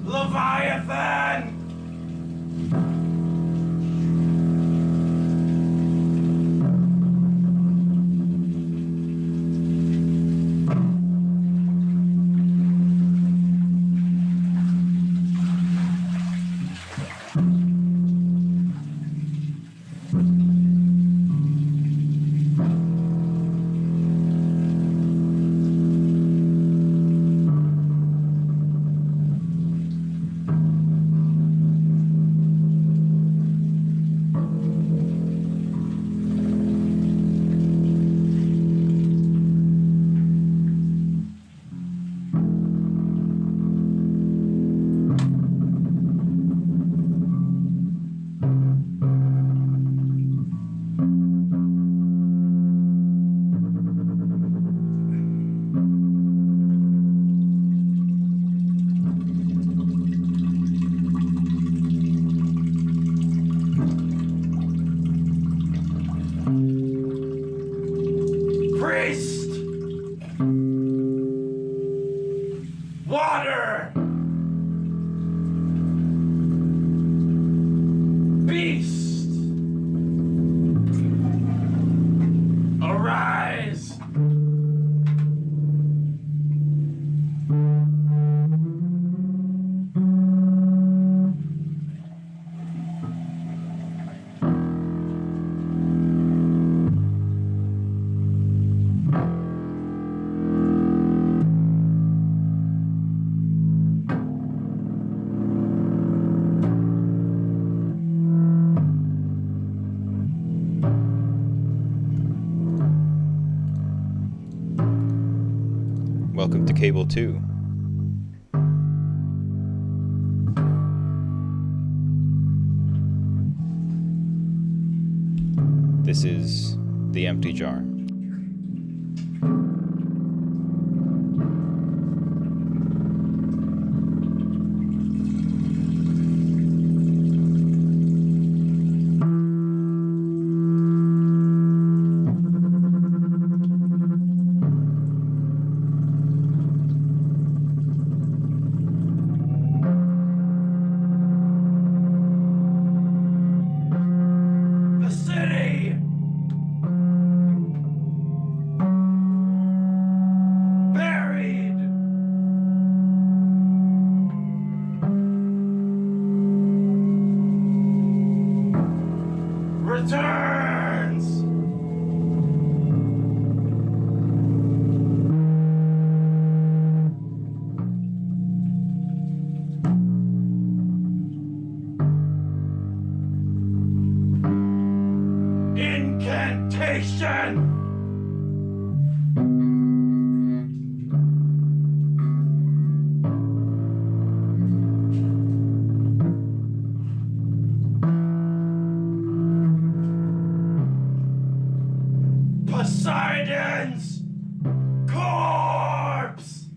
Leviathan! Priest! Water! Beast! Arise! Welcome to Cable 2. This is The Empty Jar. The city! Buried! Returns! Incantation! Poseidon's corpse!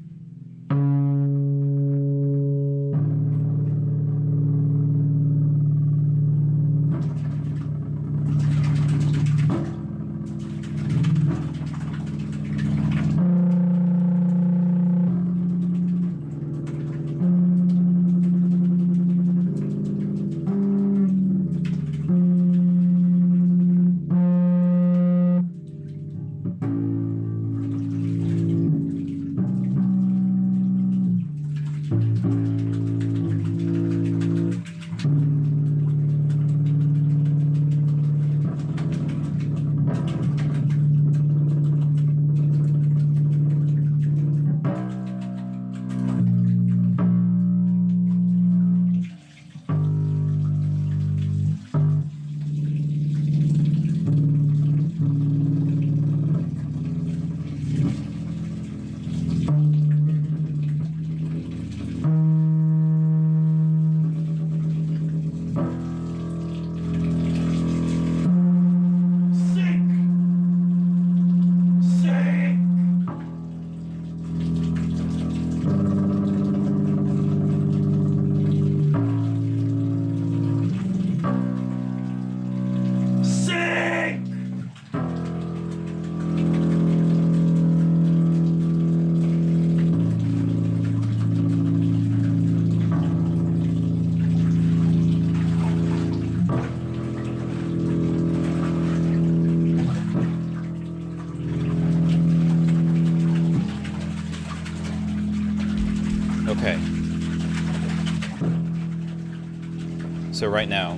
So right now,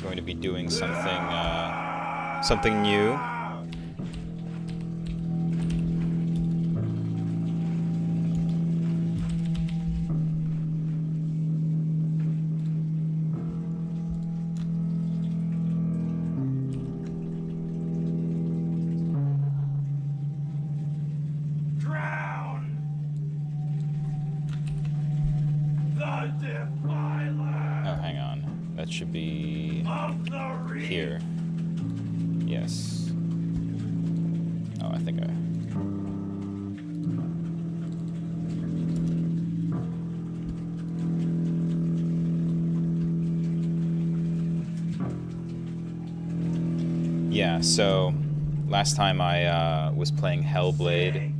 going to be doing something new. Drown the defiler Oh, hang on. That should be of the reef. here. Yes. Oh, I think I... Yeah, so last time I was playing Hellblade.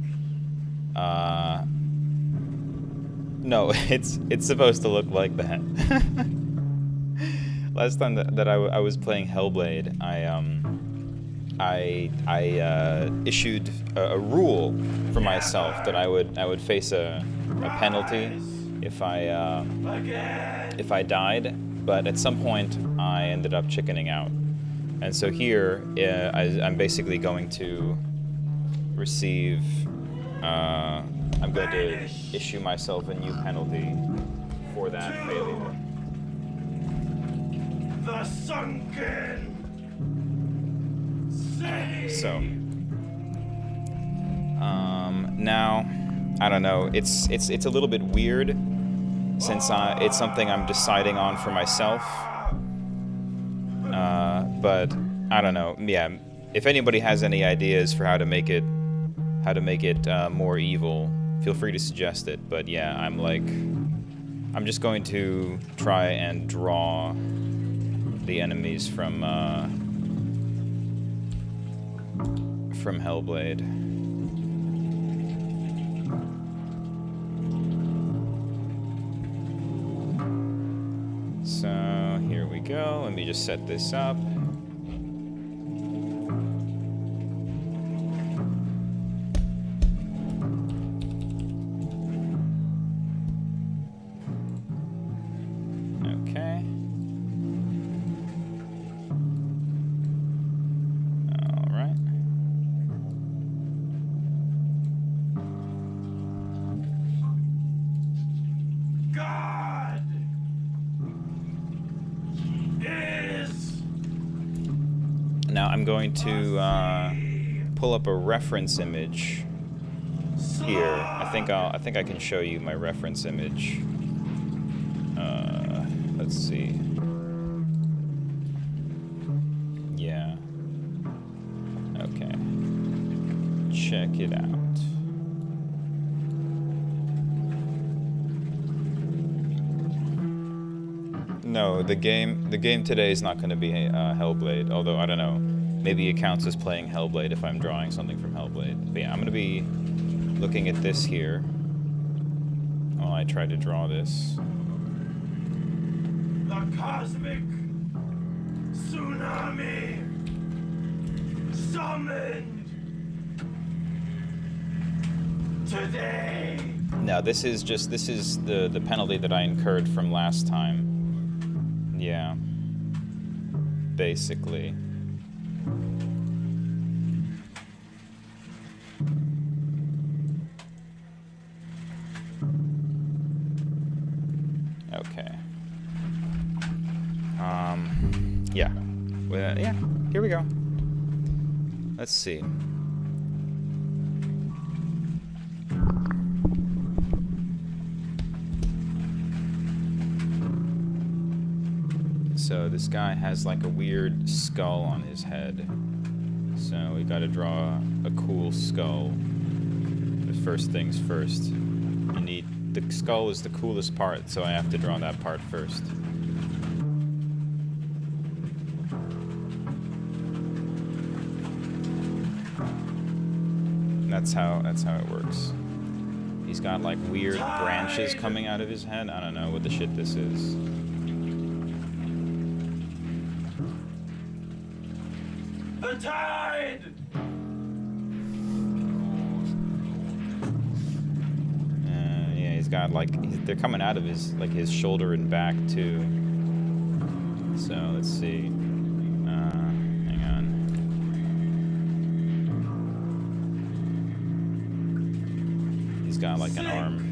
No, it's supposed to look like that. Last time that I was playing Hellblade, I issued a rule for myself that I would face a penalty if I died, but at some point I ended up chickening out, and so here I'm basically going to receive. I'm going to issue myself a new penalty for that failure. The sunken city. So, now, I don't know. It's a little bit weird since it's something I'm deciding on for myself. But I don't know. Yeah, if anybody has any ideas for how to make it more evil, feel free to suggest it. But yeah, I'm just going to try and draw the enemies from Hellblade. So here we go. Let me just set this up. Okay. All right. God is. Now I'm going to pull up a reference image here. I think I can show you my reference image. Let's see. Yeah. Okay. Check it out. No, the game today is not going to be Hellblade, although I don't know. Maybe it counts as playing Hellblade if I'm drawing something from Hellblade. But yeah, I'm going to be looking at this here while I try to draw this. The cosmic tsunami summoned today. Now this is the penalty that I incurred from last time. Yeah. Basically. Okay. Yeah. Well, yeah, here we go. Let's see. So this guy has like a weird skull on his head. So we gotta draw a cool skull. But first things first. The skull is the coolest part, so I have to draw that part first. That's how it works. He's got like weird branches coming out of his head. I don't know what the shit this is. The tide. Yeah, he's got like they're coming out of his shoulder and back too. So let's see. Hang on. He's got like an arm.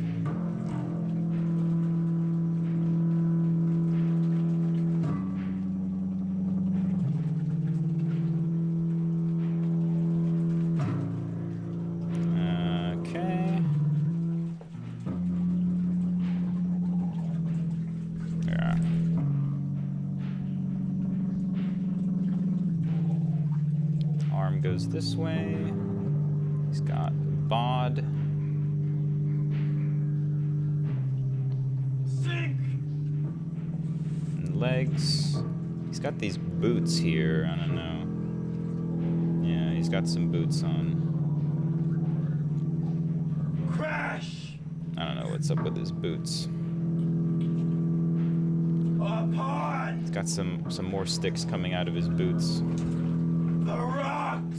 Goes this way. He's got bod. Sink. And legs. He's got these boots here. I don't know. Yeah, he's got some boots on. Crash. I don't know what's up with his boots. Apart. He's got some more sticks coming out of his boots. The rocks.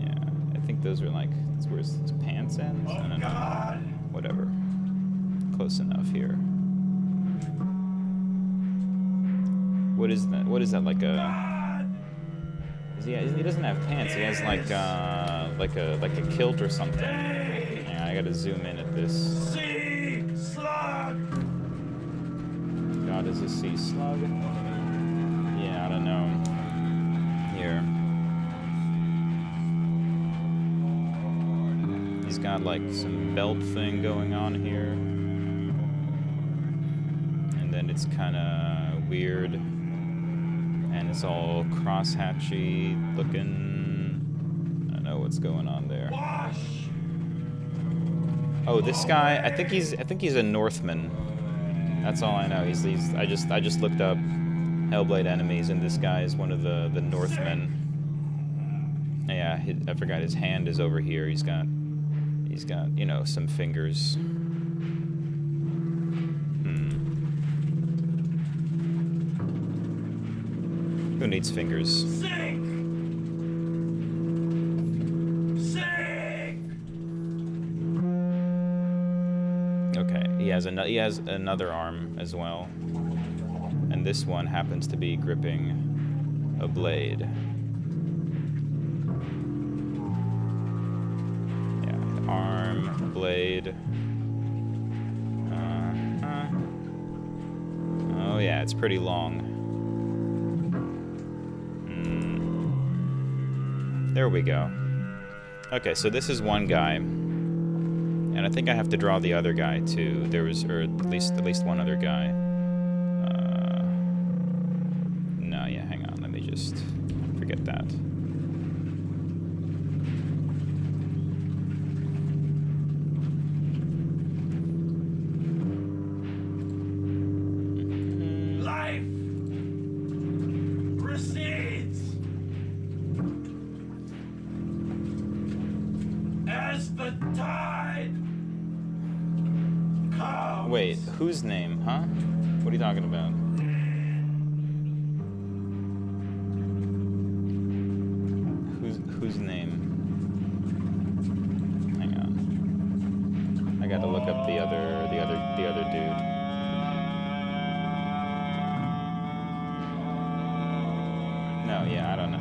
Yeah, I think those are like, that's where his pants ends. I don't know. Whatever. Close enough here. What is that? What is that, like a... he doesn't have pants. He has like a kilt or something. Yeah, I gotta zoom in at this. Sea slug. God, is a sea slug? Yeah, I don't know. Here. He's got like some belt thing going on here. And then it's kind of weird. And it's all crosshatchy looking. I don't know what's going on there. Wash. Oh, this guy, I think he's a Northman. That's all I know. I just looked up Hellblade enemies, and this guy is one of the Northmen. Yeah, I forgot his hand is over here. He's got you know, some fingers. Who needs fingers? Sink. Sink. Okay, he has another arm as well. And this one happens to be gripping a blade. Yeah, arm, blade. Oh yeah, it's pretty long. There we go. Okay, so this is one guy. And I think I have to draw the other guy too. There was, or at least one other guy. No, yeah, hang on. Let me just forget that. Life recedes as the tide comes. Wait, whose name, huh? What are you talking about? Whose name? Hang on. I gotta look up the other dude. No, yeah, I don't know.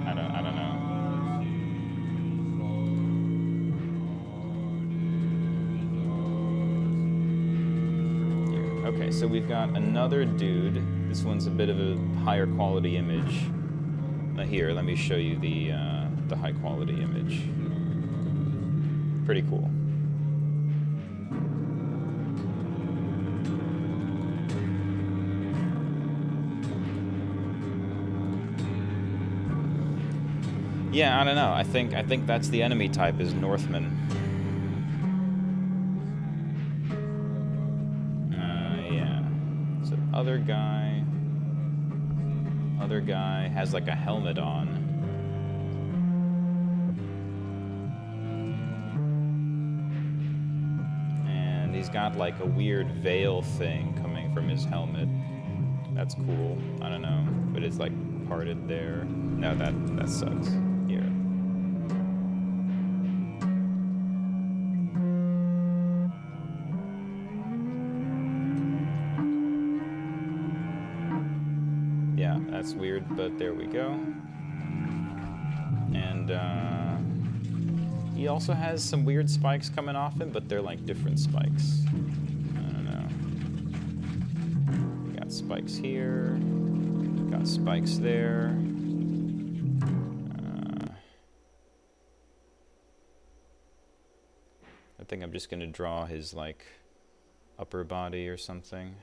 Here. Okay, so we've got another dude. This one's a bit of a higher quality image. Here, let me show you the high quality image. Pretty cool. Yeah, I don't know. I think that's the enemy type, is Northman. Yeah. So other guy has like a helmet on. And he's got like a weird veil thing coming from his helmet. That's cool. I don't know, but it's like parted there. No, that sucks. Here. That's weird, but there we go. And he also has some weird spikes coming off him, but they're like different spikes. I don't know. We got spikes here. Got spikes there. I think I'm just gonna draw his like upper body or something.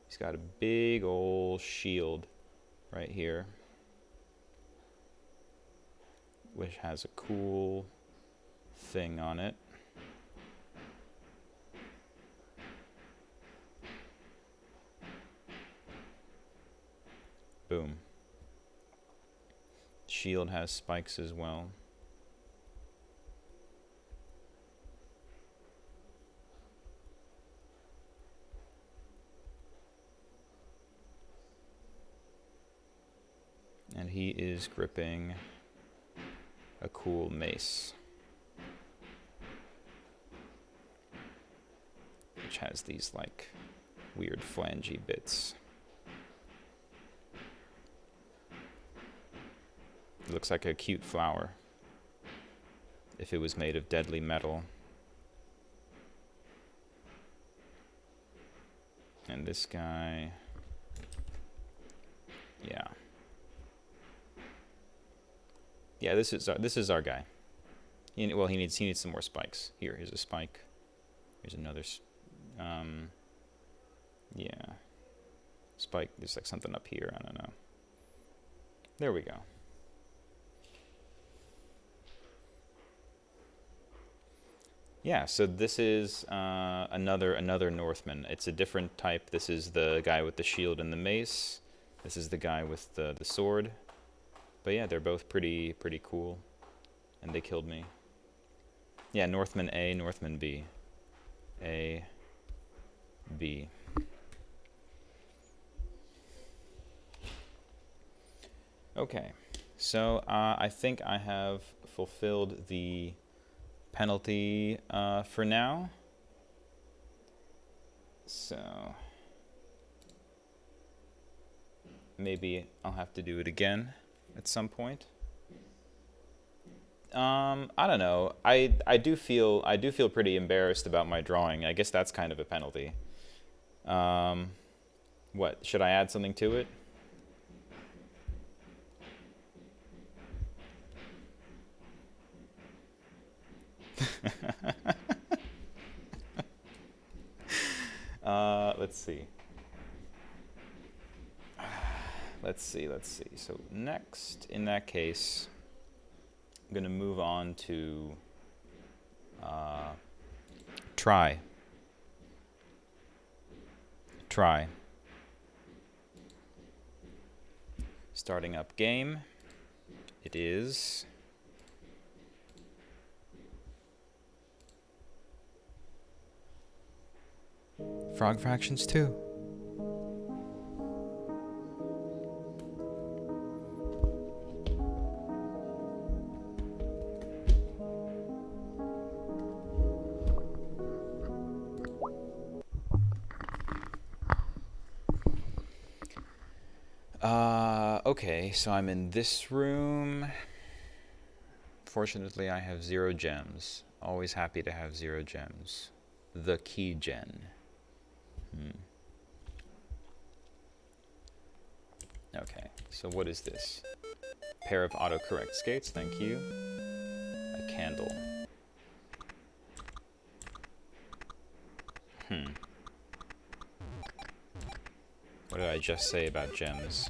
He's got a big old shield right here, which has a cool thing on it. Boom. Shield has spikes as well. And he is gripping a cool mace, which has these like weird flangey bits. It looks like a cute flower if it was made of deadly metal. And this guy, yeah. Yeah, this is our guy. Well, he needs some more spikes. Here's a spike. Here's another. Yeah. Spike. There's like something up here. I don't know. There we go. Yeah. So this is another Northman. It's a different type. This is the guy with the shield and the mace. This is the guy with the sword. But yeah, they're both pretty cool, and they killed me. Yeah, Northman A, Northman B. A, B. Okay, so I think I have fulfilled the penalty for now. So maybe I'll have to do it again at some point. I don't know. I do feel pretty embarrassed about my drawing. I guess that's kind of a penalty. What, should I add something to it? Let's see. Let's see. So next, in that case, I'm going to move on to try. Starting up game. It is Frog Fractions 2. Okay, so I'm in this room. Fortunately, I have 0 gems. Always happy to have 0 gems. The key gen. Okay, so what is this? Pair of autocorrect skates, thank you. A candle. What did I just say about gems?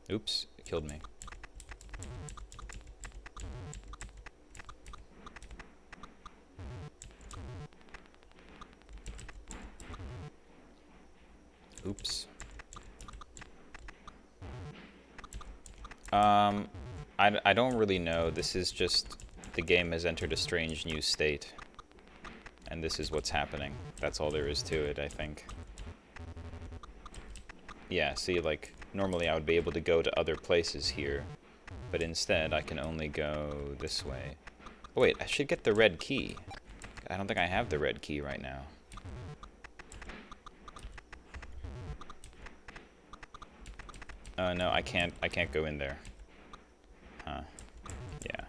Oops, it killed me. Oops. I don't really know. This is just, the game has entered a strange new state. And this is what's happening. That's all there is to it, I think. Yeah, see, like, normally I would be able to go to other places here. But instead, I can only go this way. Oh, wait, I should get the red key. I don't think I have the red key right now. No, I can't go in there. Huh. Yeah.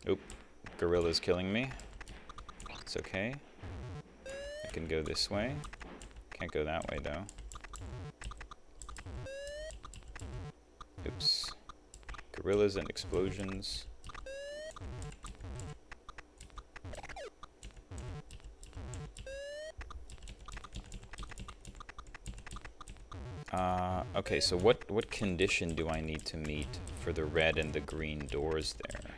Oop. Gorilla's killing me. It's okay. I can go this way. Can't go that way, though. Oops. Gorillas and explosions. Okay, so what condition do I need to meet for the red and the green doors there?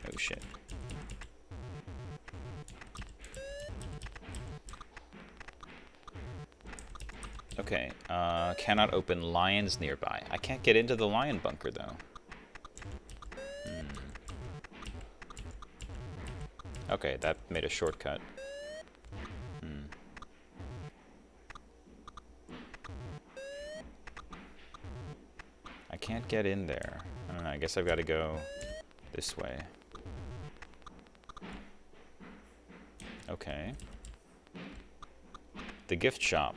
Oh shit. Okay, cannot open lions nearby. I can't get into the lion bunker though. Okay, that made a shortcut. I can't get in there. I don't know, I guess I've got to go this way. Okay. The gift shop.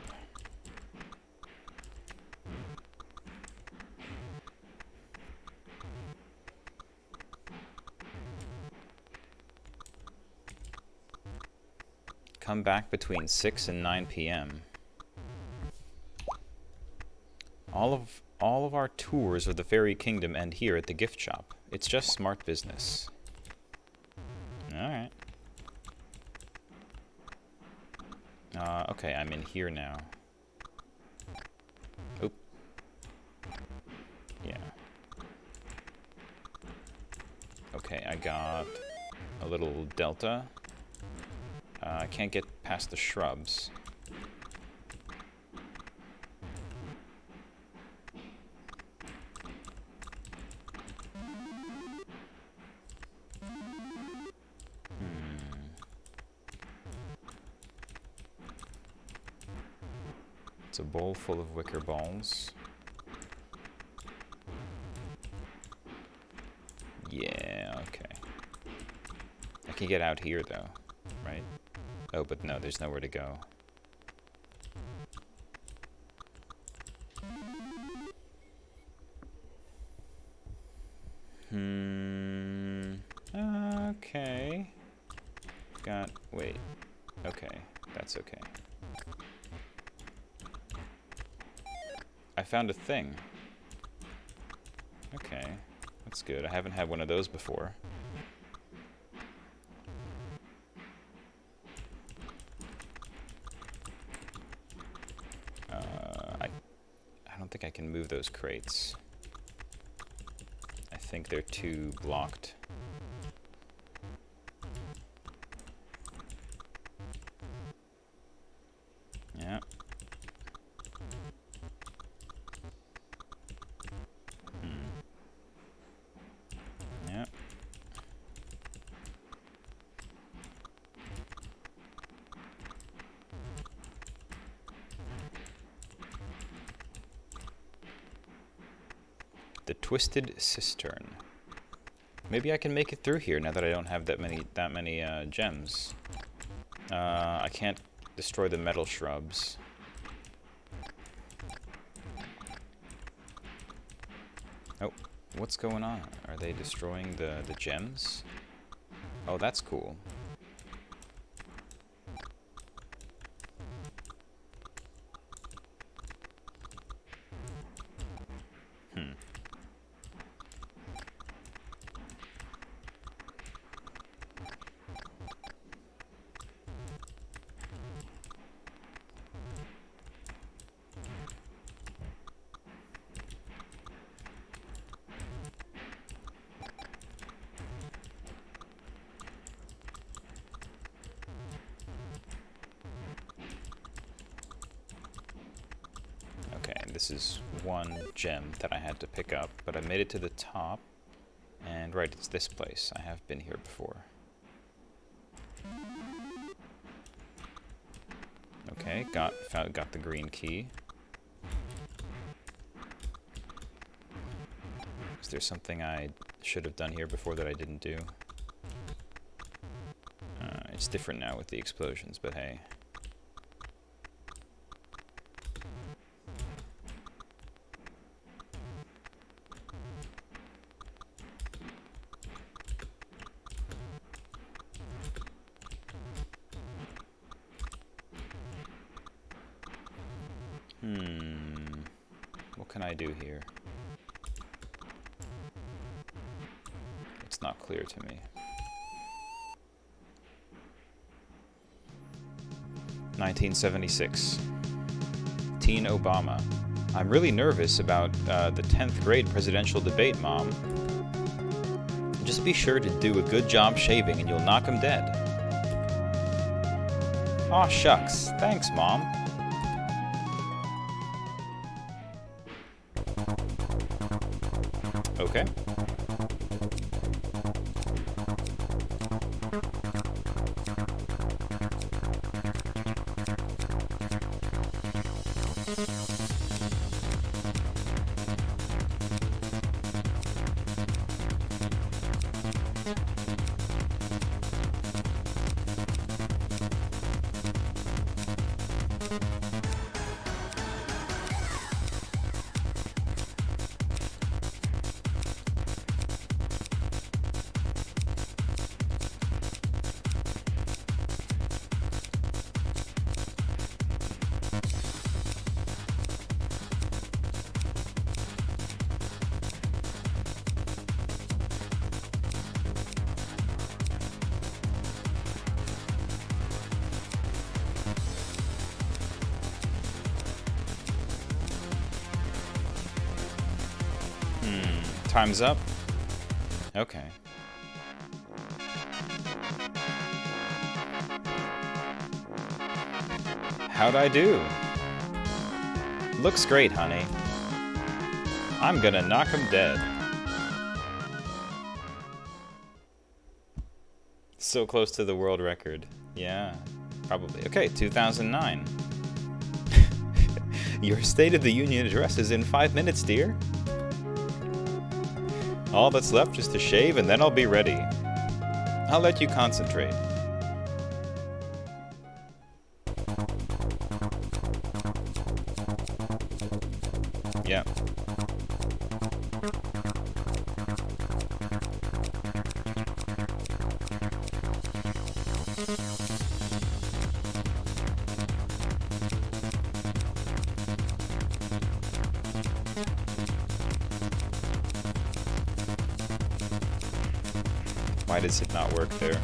Come back between 6 and 9 p.m. All of our tours of the Fairy Kingdom end here at the gift shop. It's just smart business. Alright. Okay, I'm in here now. Oop. Yeah. Okay, I got a little delta. I can't get past the shrubs. It's a bowl full of wicker balls. Yeah, okay. I can get out here though, right? Oh, but no, there's nowhere to go. Okay. Wait. Okay, that's okay. I found a thing. Okay, that's good. I haven't had one of those before. I don't think I can move those crates. I think they're too blocked. Yeah. Yeah. The Twisted Cistern. Maybe I can make it through here now that I don't have that many gems. I can't destroy the metal shrubs. Oh, what's going on? Are they destroying the gems? Oh, that's cool. This is one gem that I had to pick up, but I made it to the top, and right, it's this place. I have been here before. Okay, got the green key. Is there something I should have done here before that I didn't do? It's different now with the explosions, but hey. What can I do here? It's not clear to me. 1976. Teen Obama. I'm really nervous about the 10th grade presidential debate, Mom. Just be sure to do a good job shaving and you'll knock him dead. Aw, shucks. Thanks, Mom. Okay. Time's up. Okay. How'd I do? Looks great, honey. I'm gonna knock him dead. So close to the world record. Yeah, probably. Okay, 2009. Your State of the Union address is in 5 minutes, dear. All that's left is to shave and then I'll be ready. I'll let you concentrate. Yeah. Why does it not work there?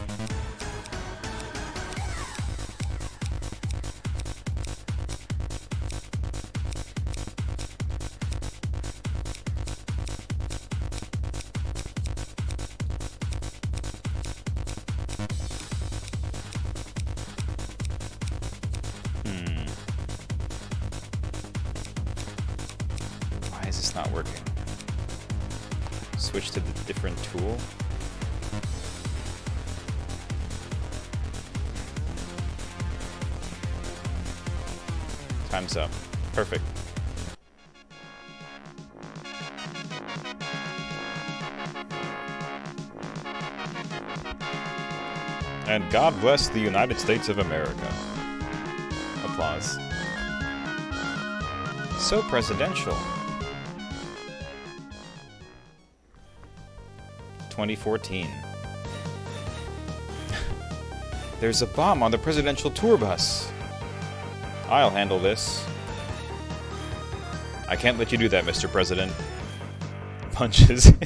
Why is this not working? Switch to the different tool? Time's up. Perfect. And God bless the United States of America. Applause. So presidential. 2014. There's a bomb on the presidential tour bus. I'll handle this. I can't let you do that, Mr. President. Punches him.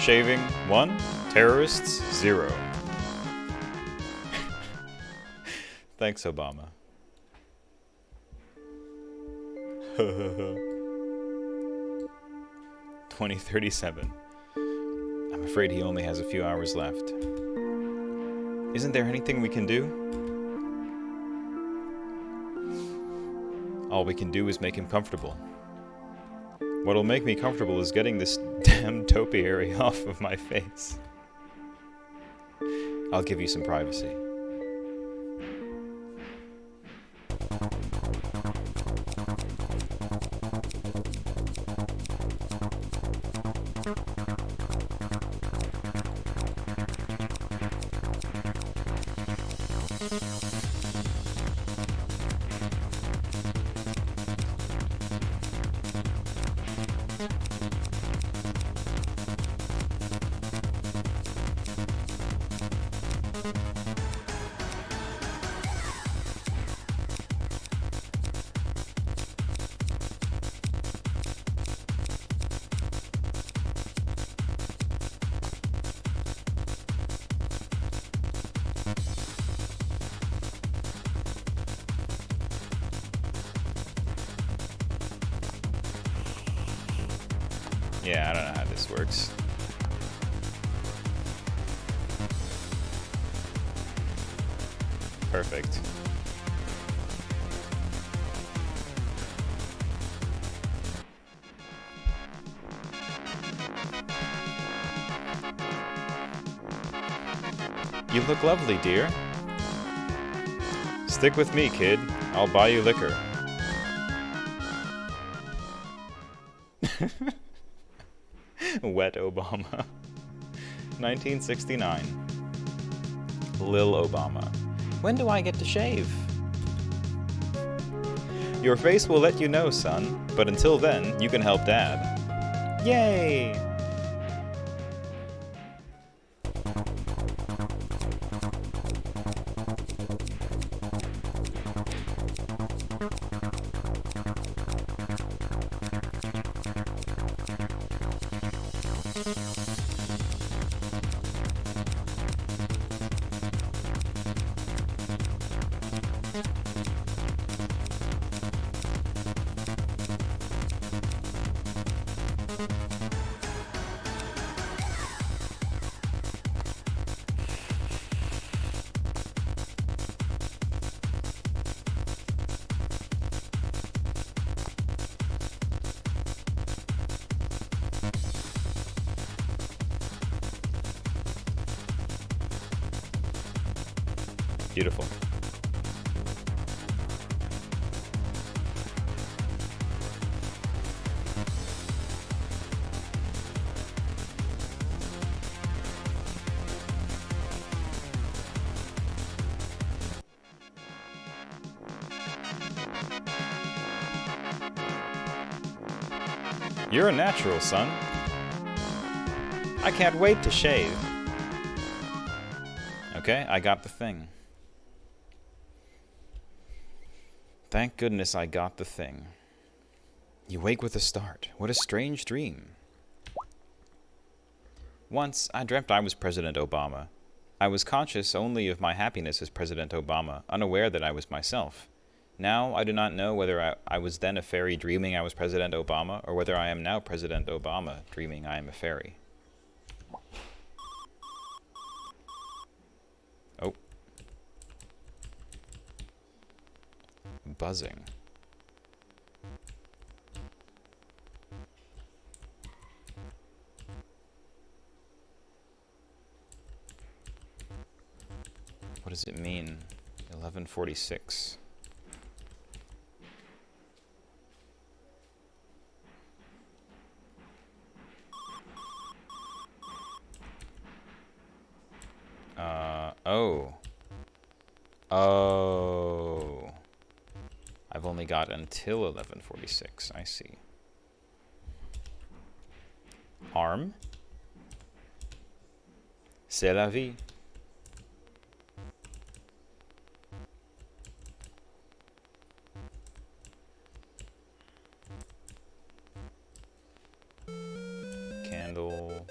Shaving, 1. Terrorists, 0. Thanks, Obama. 2037. I'm afraid he only has a few hours left. Isn't there anything we can do? All we can do is make him comfortable. What'll make me comfortable is getting this damn topiary off of my face. I'll give you some privacy. Yeah, I don't know how this works. Perfect. You look lovely, dear. Stick with me, kid. I'll buy you liquor. Wet Obama. 1969. Lil Obama. When do I get to shave? Your face will let you know, son, but until then, you can help Dad. Yay! Beautiful. You're a natural, son. I can't wait to shave. Okay, I got the thing. Thank goodness I got the thing. You wake with a start. What a strange dream. Once, I dreamt I was President Obama. I was conscious only of my happiness as President Obama, unaware that I was myself. Now, I do not know whether I was then a fairy dreaming I was President Obama, or whether I am now President Obama dreaming I am a fairy. Oh. Buzzing. What does it mean? 1146. Oh. Oh. I've only got until 1146. I see. Harm. C'est la vie. Candle.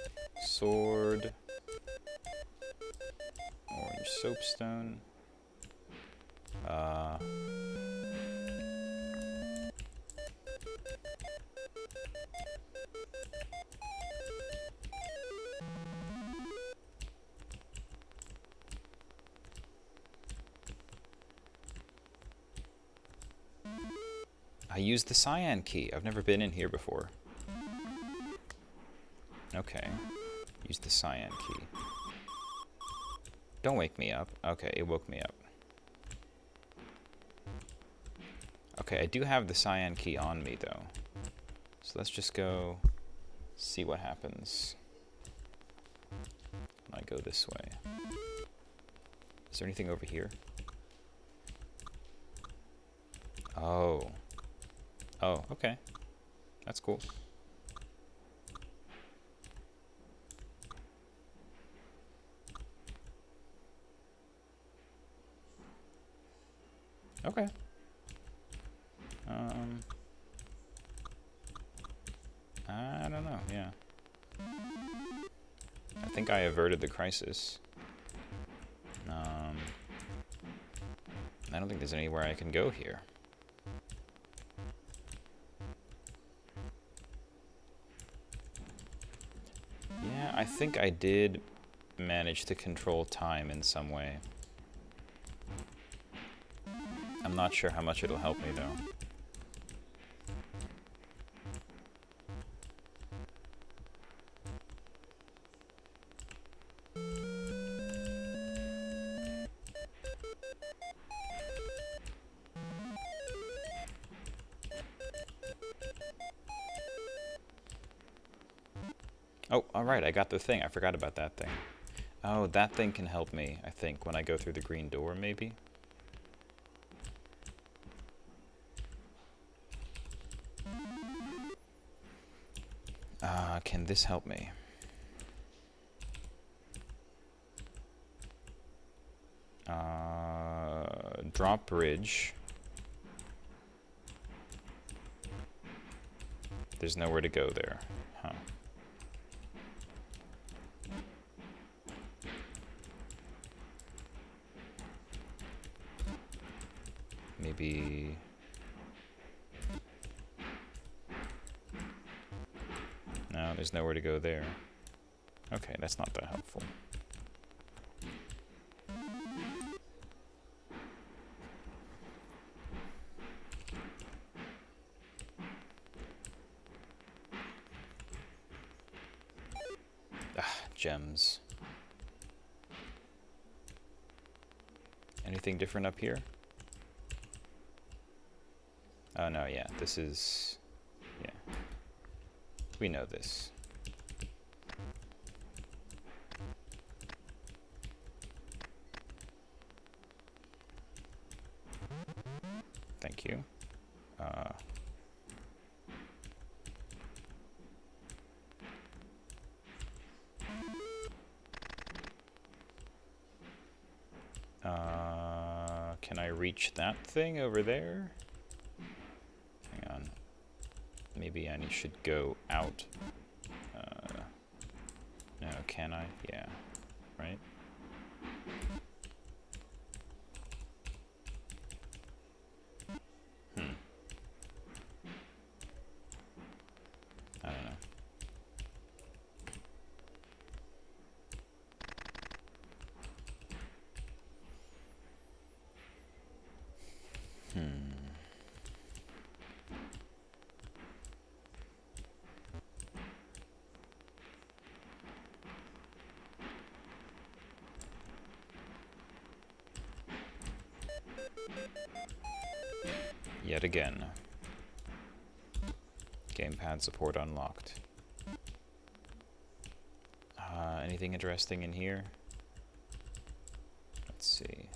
Sword. sword. Orange soapstone. I used the cyan key. I've never been in here before. Okay. Use the cyan key. Don't wake me up. Okay, it woke me up. Okay, I do have the cyan key on me, though. So let's just go see what happens when I go this way. Is there anything over here? Oh. Oh, okay. That's cool. Okay. I don't know, yeah. I think I averted the crisis. I don't think there's anywhere I can go here. Yeah, I think I did manage to control time in some way. I'm not sure how much it'll help me, though. Oh, alright, I got the thing. I forgot about that thing. Oh, that thing can help me, I think, when I go through the green door, maybe? Can this help me? Drop bridge. There's nowhere to go there. Huh. Maybe... No, there's nowhere to go there. Okay, that's not that helpful. Ah, gems. Anything different up here? Oh no, yeah, this is... yeah. We know this. Thank you. Can I reach that thing over there? Hang on. Maybe I should go out. No, can I? Yeah. Right? I don't know. Yet again. Gamepad support unlocked. Anything interesting in here? Let's see.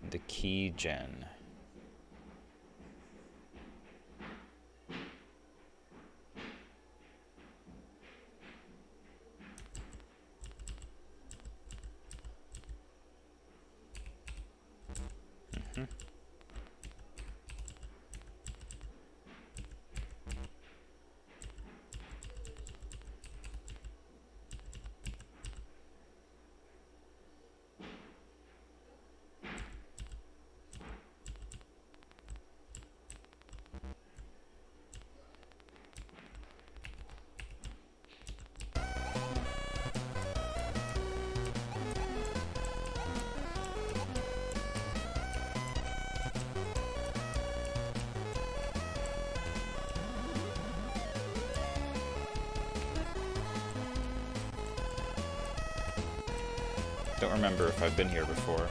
The key gen. Don't remember if I've been here before.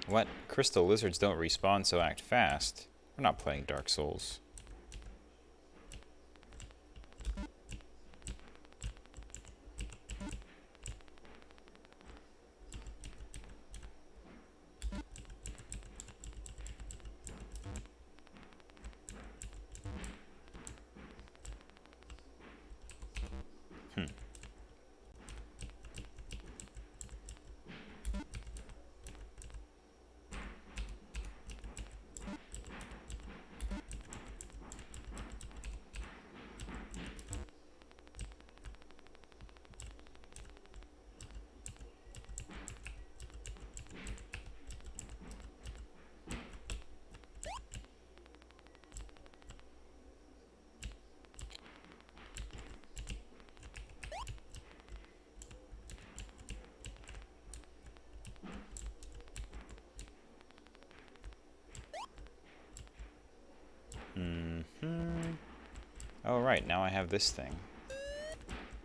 What? Crystal lizards don't respawn, so act fast. We're not playing Dark Souls. Oh, right, now I have this thing.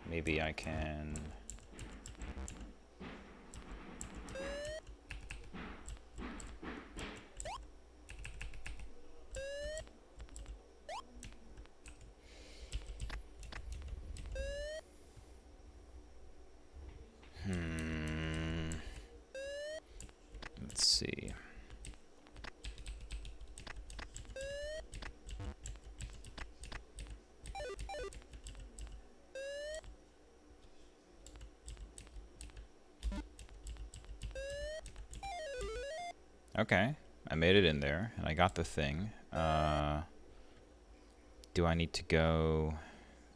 Maybe I can... Let's see. Okay, I made it in there, and I got the thing. Do I need to go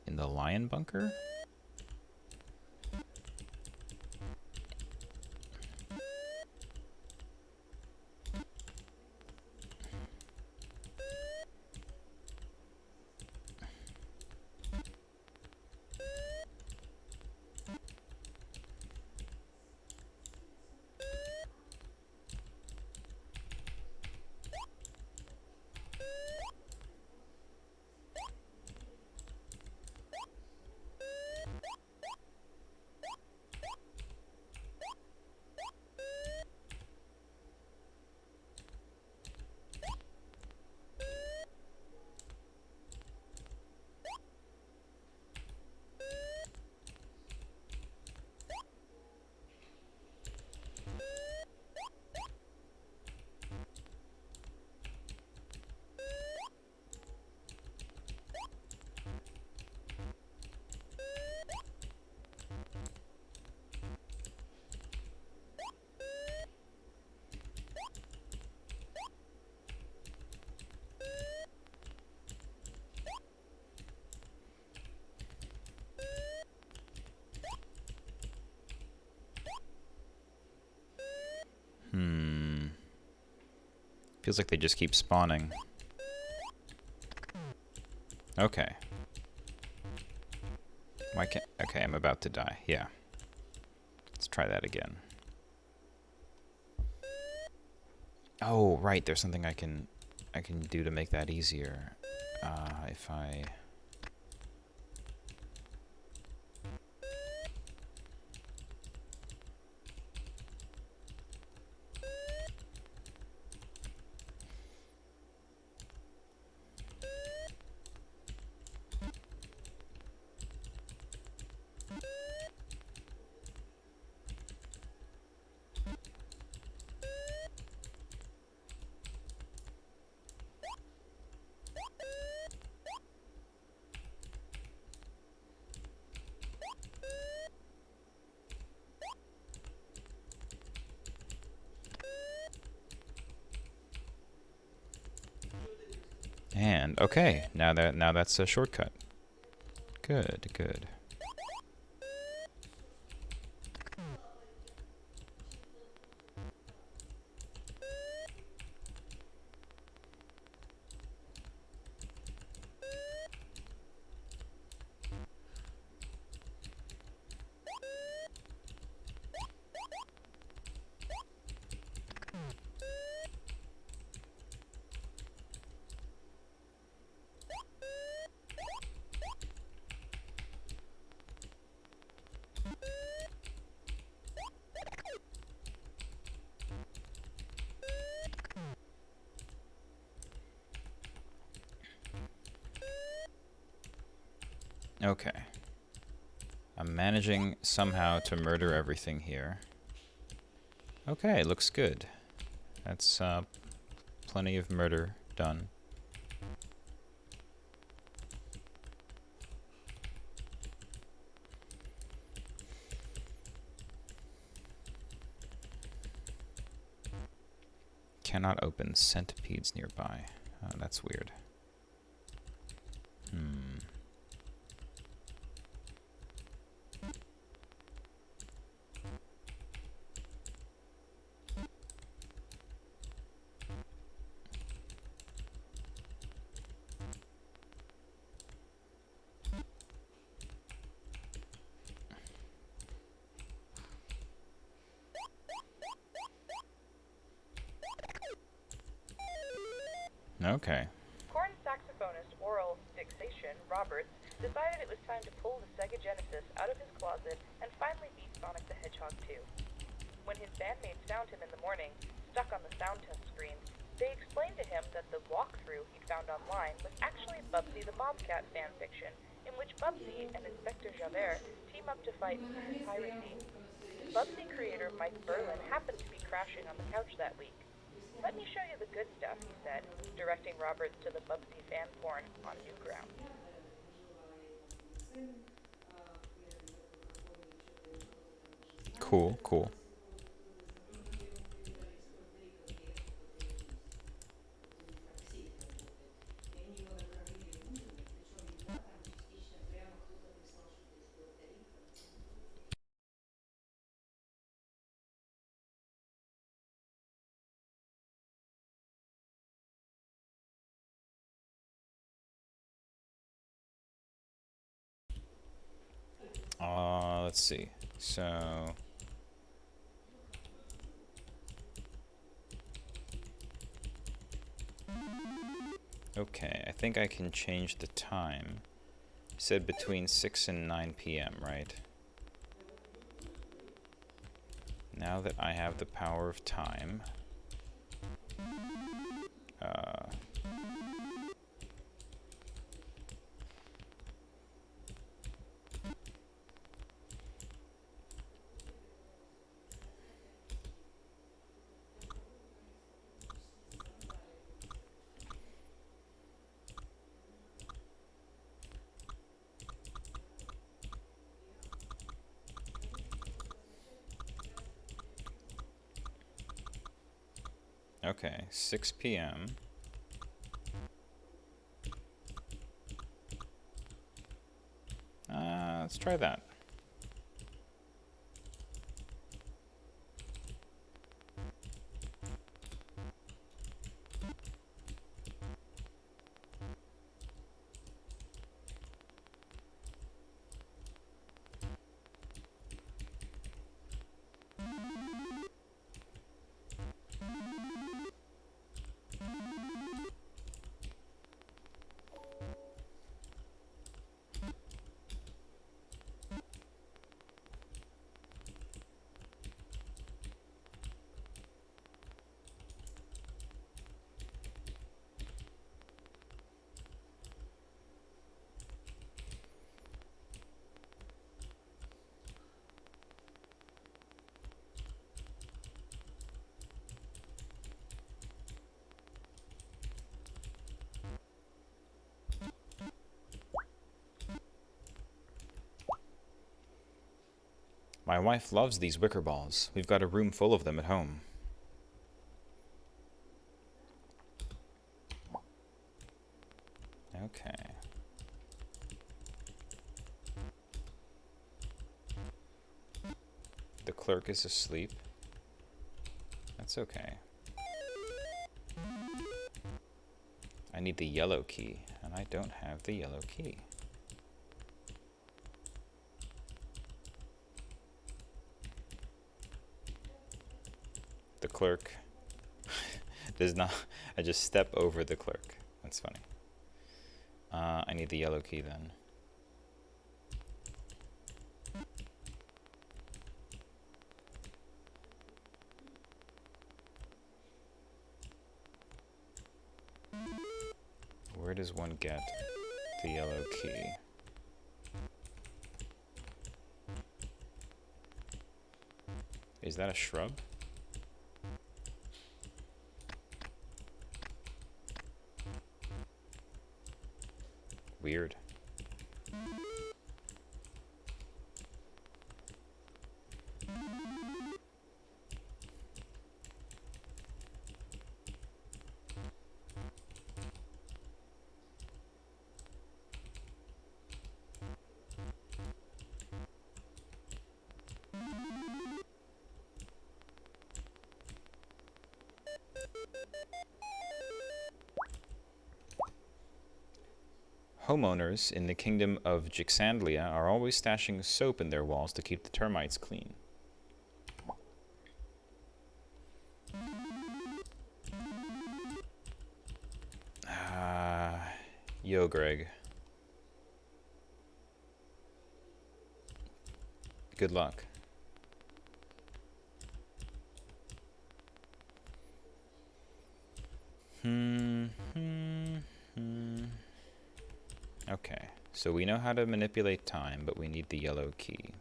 in the lion bunker? Feels like they just keep spawning. Okay. Why can't... Okay, I'm about to die. Yeah. Let's try that again. Oh, right. There's something I can do to make that easier. If I... And okay, now that's a shortcut. Good, good. Okay. I'm managing somehow to murder everything here. Okay, looks good. That's plenty of murder done. Cannot open centipedes nearby. Oh, that's weird. Okay. Corn saxophonist oral fixation Roberts decided it was time to pull the Sega Genesis out of his closet and finally beat Sonic the Hedgehog 2. When his bandmates found him in the morning, stuck on the sound test screen, they explained to him that the walkthrough he'd found online was actually Bubsy the Bobcat fanfiction, in which Bubsy and Inspector Javert team up to fight piracy. Bubsy creator Mike Berlin happened to be crashing on the couch that week. "Let me show you the good stuff," he said, directing Roberts to the Bubsy fan porn on Newground. Cool, cool. Let's see. So okay, I think I can change the time. You said between 6 and 9 p.m., right? Now that I have the power of time, okay, 6 p.m. Let's try that. My wife loves these wicker balls. We've got a room full of them at home. Okay. The clerk is asleep. That's okay. I need the yellow key, and I don't have the yellow key. The clerk does not... I just step over the clerk. That's funny. I need the yellow key then. Where does one get the yellow key? Is that a shrub? Weird. Homeowners in the kingdom of Jixandlia are always stashing soap in their walls to keep the termites clean. Yo, Greg. Good luck. Okay, so we know how to manipulate time, but we need the yellow key.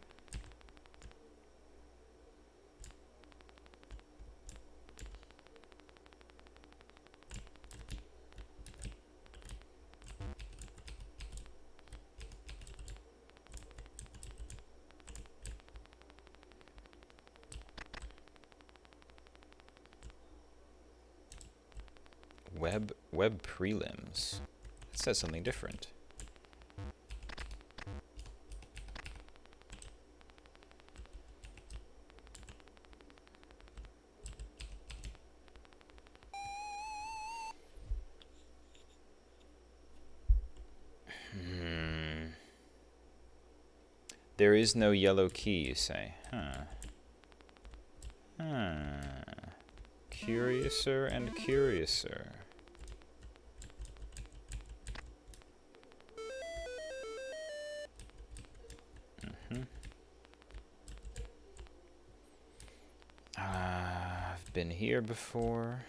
Web prelims. It says something different. There is no yellow key, you say? Curiouser and curiouser. I've been here before.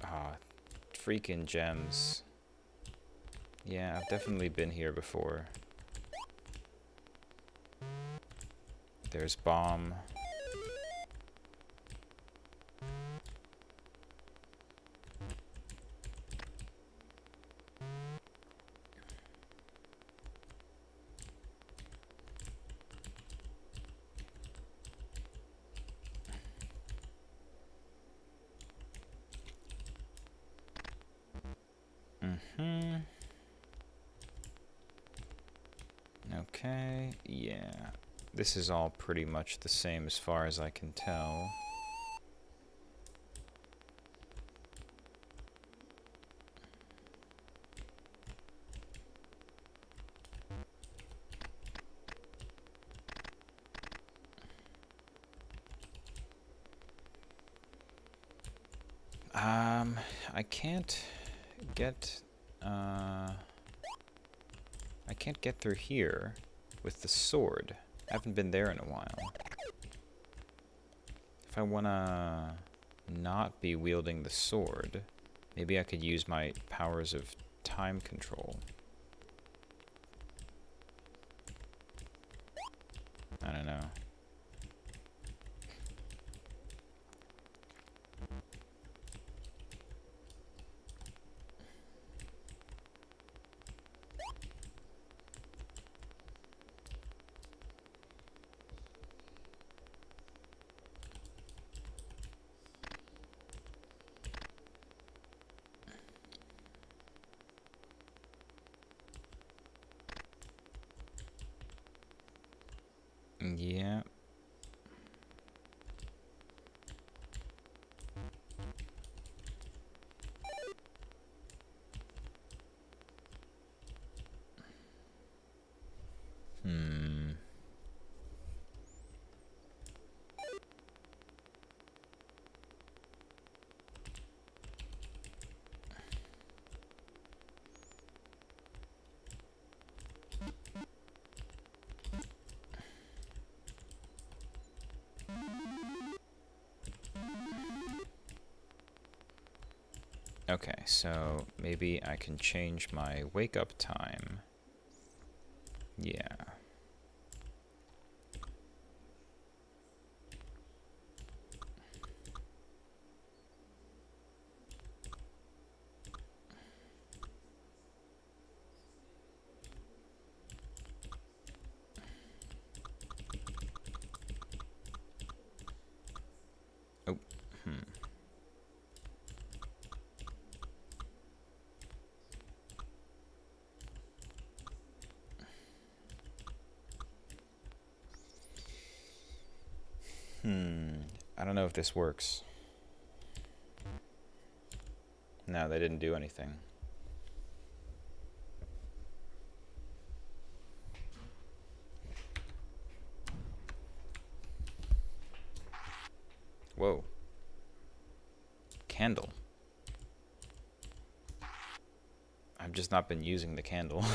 Ah, freaking gems. Yeah, I've definitely been here before. There's bomb. Okay, yeah. This is all pretty much the same as far as I can tell. I can't get through here with the sword. I haven't been there in a while. If I wanna not be wielding the sword, maybe I could use my powers of time control. I don't know. Yeah. Hmm. Okay, so maybe I can change my wake up time. Yeah. Oh, I don't know if this works. No, they didn't do anything. Whoa. Candle. I've just not been using the candle.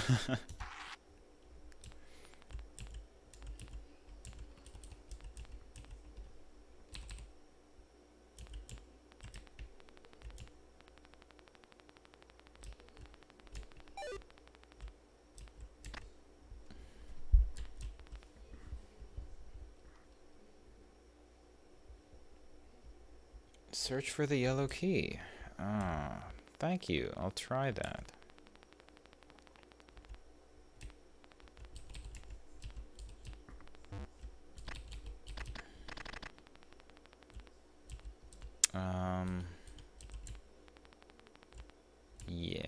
Search for the yellow key. Ah, thank you. I'll try that. Yeah.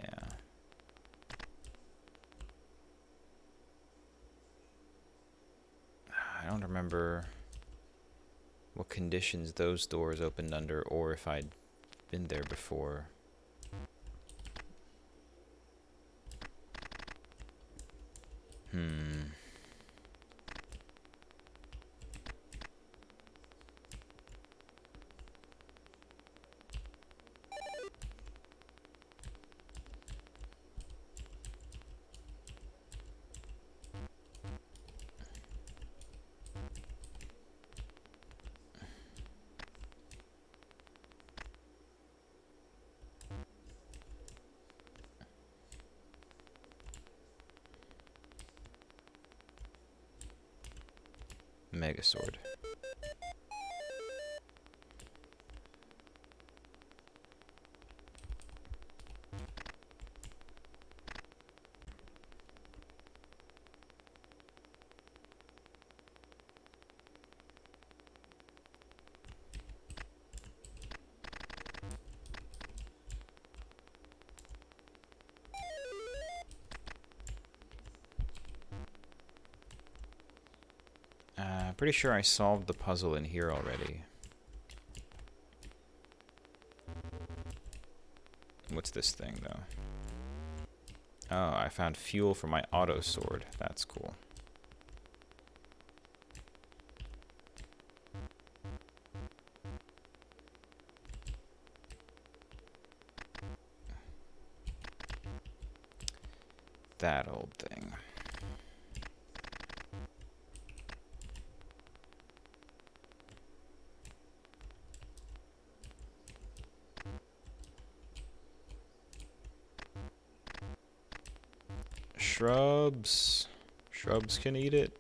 I don't remember what conditions those doors opened under, or if I'd been there before. Megasword. Pretty sure I solved the puzzle in here already. What's this thing, though? Oh, I found fuel for my auto sword. That's cool. That old thing. Shrubs. Shrubs can eat it.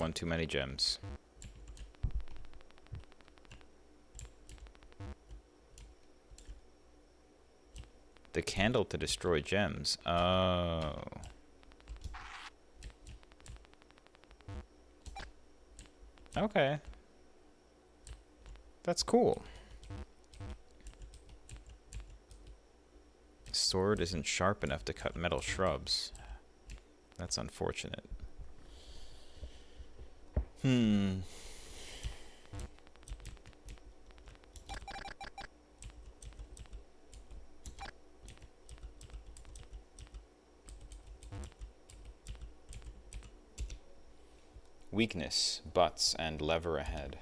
One too many gems. The candle to destroy gems. Oh. Okay. That's cool. Sword isn't sharp enough to cut metal shrubs. That's unfortunate. Weakness, butts, and lever ahead.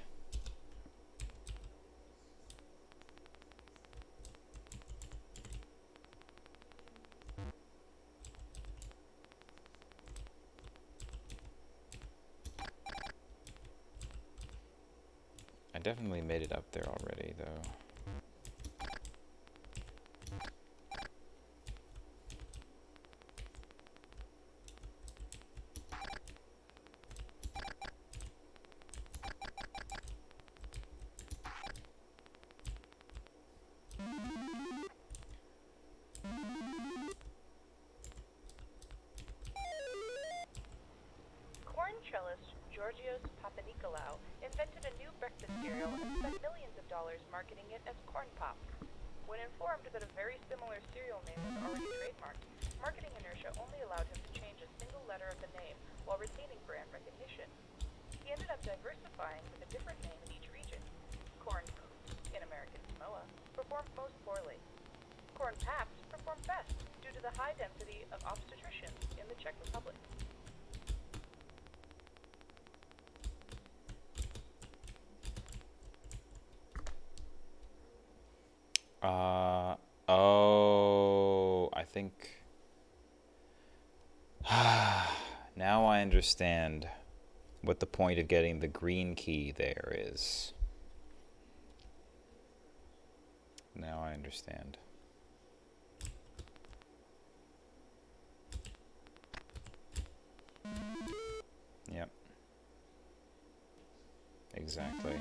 I definitely made it up there already, though. Corn cellist Georgios Papanikolaou invented a new breakfast cereal and spent millions of dollars marketing it as Corn Pop. When informed that a very similar cereal name was already trademarked, marketing inertia only allowed him to change a single letter of the name while retaining brand recognition. He ended up diversifying with a different name in each region. Corn Poops, in American Samoa, performed most poorly. Corn Paps performed best due to the high density of obstetricians in the Czech Republic. Oh, I think... Now I understand what the point of getting the green key there is. Now I understand. Yep. Exactly.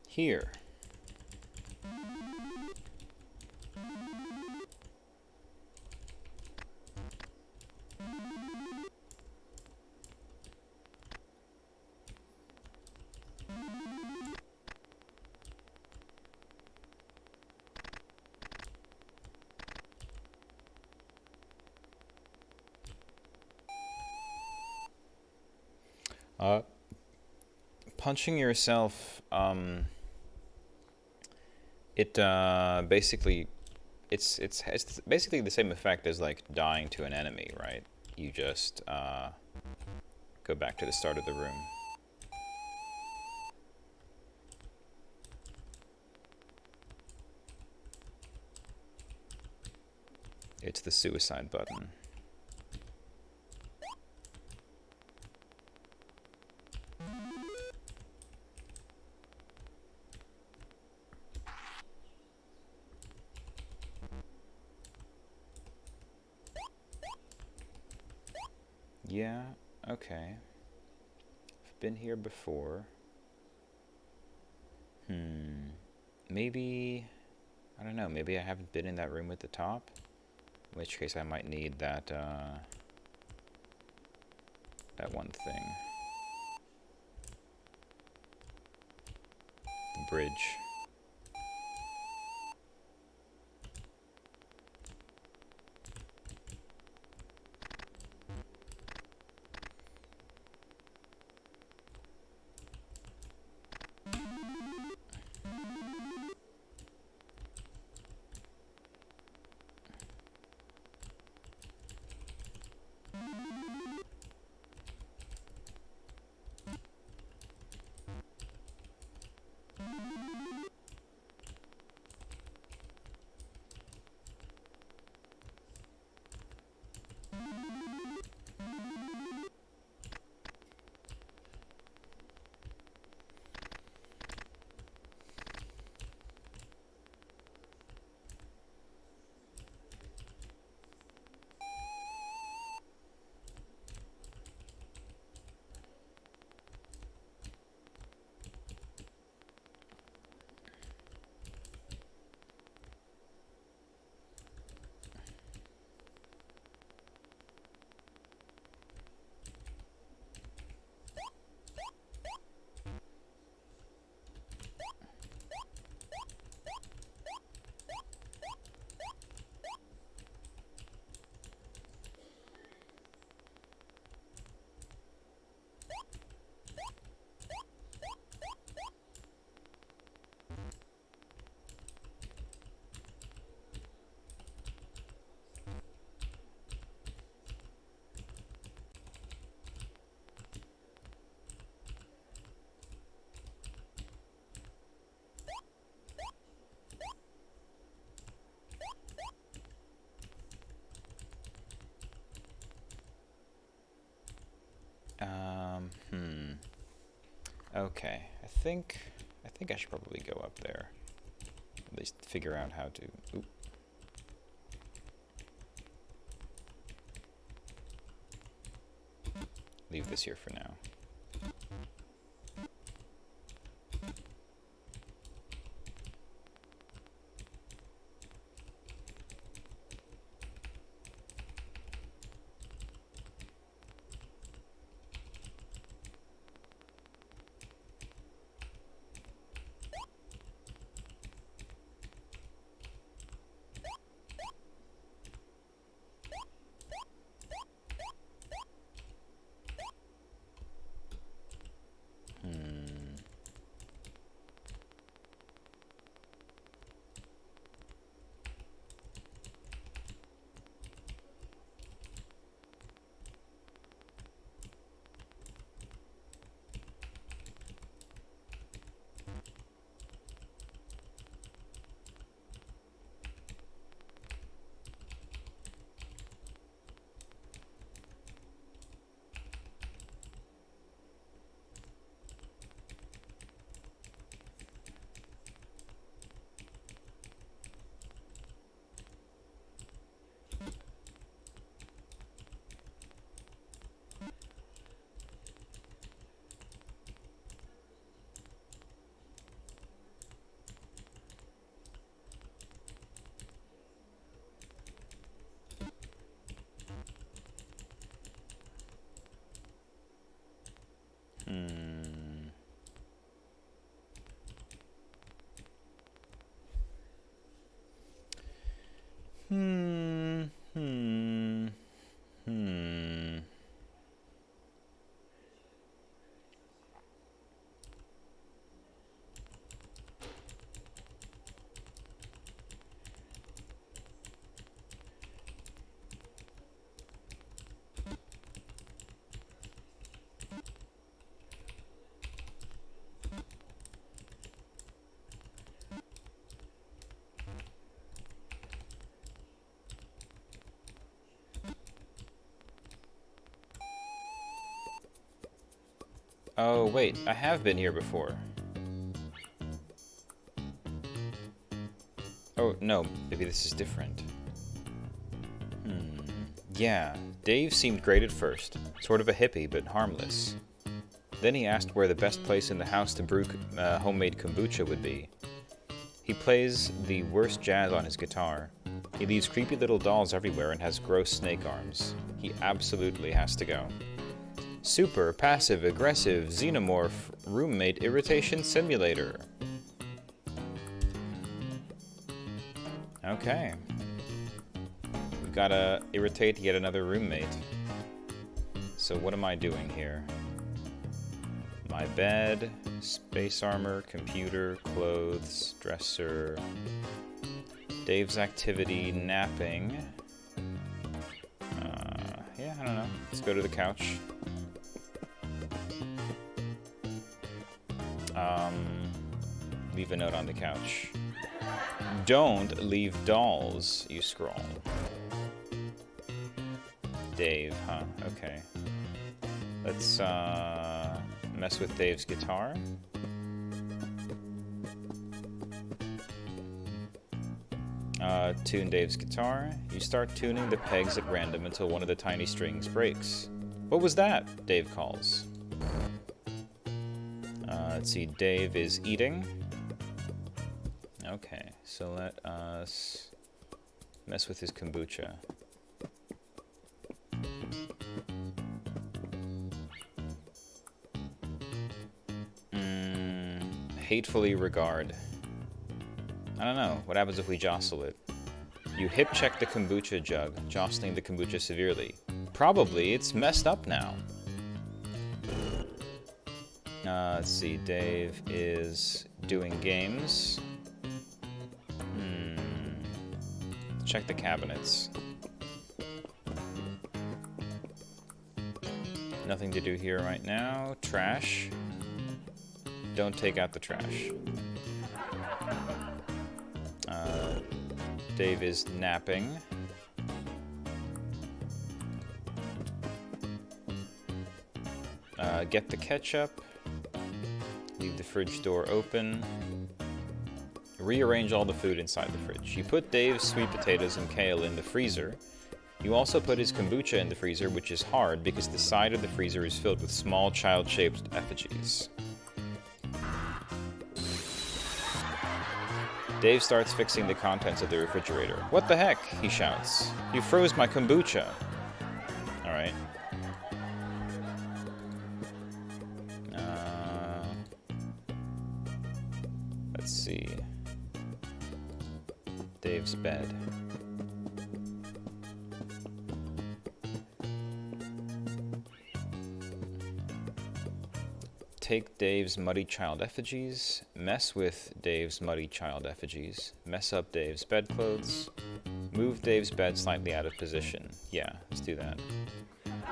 Here. Punching yourself, it basically, it's basically the same effect as like dying to an enemy, right? You just go back to the start of the room. It's the suicide button. Yeah, okay. I've been here before. Maybe, I don't know, maybe I haven't been in that room at the top. In which case I might need that, that one thing. The bridge. Okay, I think I should probably go up there. At least figure out how to. Oop. Leave this here for now. Oh, wait, I have been here before. Oh, no, maybe this is different. Yeah, Dave seemed great at first. Sort of a hippie, but harmless. Then he asked where the best place in the house to brew homemade kombucha would be. He plays the worst jazz on his guitar. He leaves creepy little dolls everywhere and has gross snake arms. He absolutely has to go. Super passive aggressive xenomorph roommate irritation simulator. Okay. We've gotta irritate yet another roommate. So what am I doing here? My bed, space armor, computer, clothes, dresser, Dave's activity, napping. Yeah, I don't know. Let's go to the couch. Leave a note on the couch. Don't leave dolls, you scroll. Dave, huh? Okay. Let's mess with Dave's guitar. Tune Dave's guitar. You start tuning the pegs at random until one of the tiny strings breaks. What was that? Dave calls. Let's see, Dave is eating. Okay, so let us mess with his kombucha. Hatefully regard. I don't know. What happens if we jostle it? You hip check the kombucha jug, jostling the kombucha severely. Probably it's messed up now. Let's see. Dave is doing games. Check the cabinets. Nothing to do here right now. Trash. Don't take out the trash. Dave is napping. Get the ketchup. Leave the fridge door open. Rearrange all the food inside the fridge. You put Dave's sweet potatoes and kale in the freezer. You also put his kombucha in the freezer, which is hard because the side of the freezer is filled with small child-shaped effigies. Dave starts fixing the contents of the refrigerator. What the heck? He shouts. You froze my kombucha. Alright. Let's see. Dave's bed. Take Dave's muddy child effigies, mess with Dave's muddy child effigies, mess up Dave's bedclothes, move Dave's bed slightly out of position. Yeah, let's do that.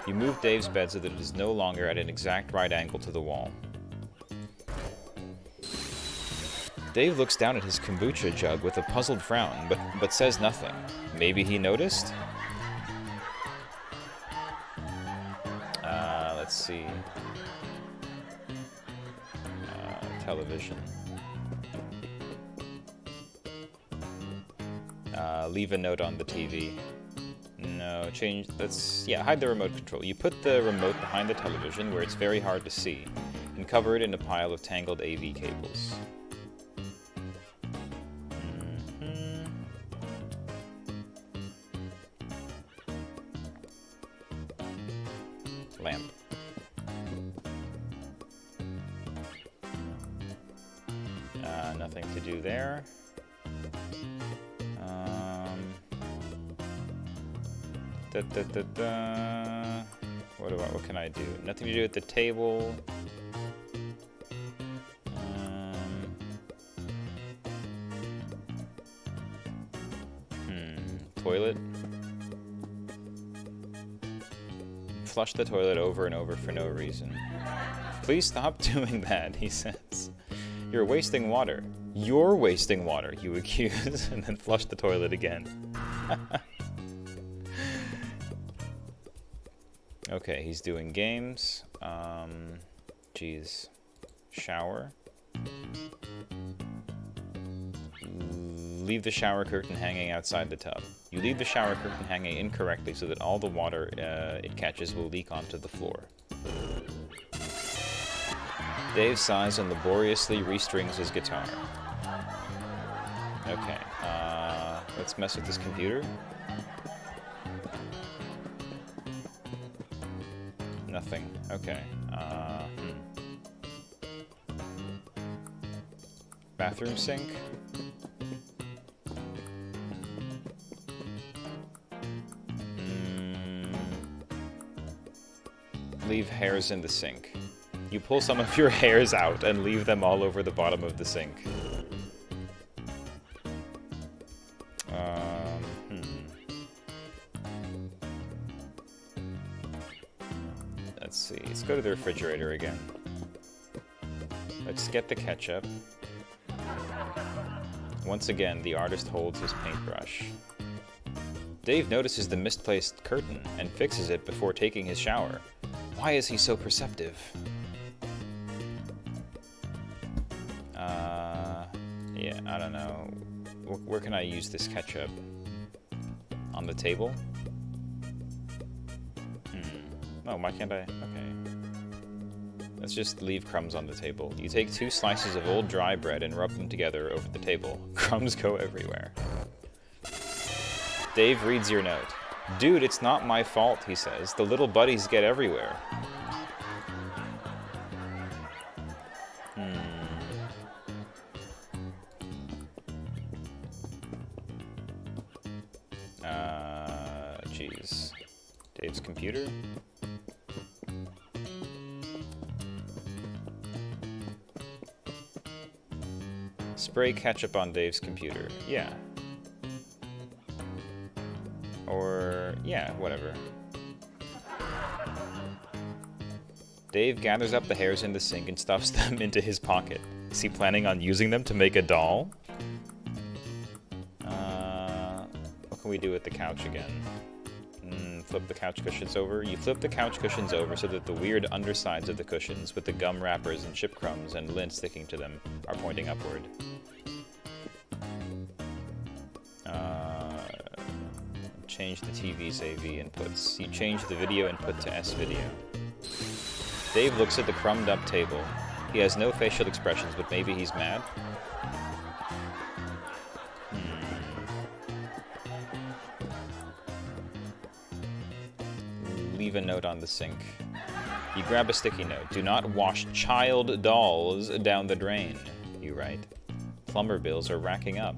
You move Dave's bed so that it is no longer at an exact right angle to the wall. Dave looks down at his kombucha jug with a puzzled frown, but says nothing. Maybe he noticed? Let's see. Television. Leave a note on the TV. No, change, hide the remote control. You put the remote behind the television where it's very hard to see, and cover it in a pile of tangled AV cables. Lamp. Nothing to do there. What can I do? Nothing to do at the table. Toilet. Flush the toilet over and over for no reason. Please stop doing that, he says. You're wasting water. You're wasting water, you accuse, and then flush the toilet again. Okay, he's doing games. Geez. Shower. Leave the shower curtain hanging outside the tub. You leave the shower curtain hanging incorrectly so that all the water it catches will leak onto the floor. Dave sighs and laboriously restrings his guitar. Okay, let's mess with this computer. Nothing. Okay. Bathroom sink. Leave hairs in the sink. You pull some of your hairs out and leave them all over the bottom of the sink. Let's see. Let's go to the refrigerator again. Let's get the ketchup. Once again, the artist holds his paintbrush. Dave notices the misplaced curtain and fixes it before taking his shower. Why is he so perceptive? Yeah, I don't know. Where can I use this ketchup? On the table? Oh, why can't I? Okay. Let's just leave crumbs on the table. You take 2 slices of old dry bread and rub them together over the table. Crumbs go everywhere. Dave reads your note. Dude, it's not my fault, he says. The little buddies get everywhere. Jeez. Dave's computer? Spray ketchup on Dave's computer. Yeah. Or, yeah, whatever. Dave gathers up the hairs in the sink and stuffs them into his pocket. Is he planning on using them to make a doll? What can we do with the couch again? flip the couch cushions over? You flip the couch cushions over so that the weird undersides of the cushions with the gum wrappers and chip crumbs and lint sticking to them are pointing upward. Change the TV's AV inputs. You change the video input to S-video. Dave looks at the crumbed up table. He has no facial expressions, but maybe he's mad? Leave a note on the sink. You grab a sticky note. Do not wash child dolls down the drain, you write. Plumber bills are racking up.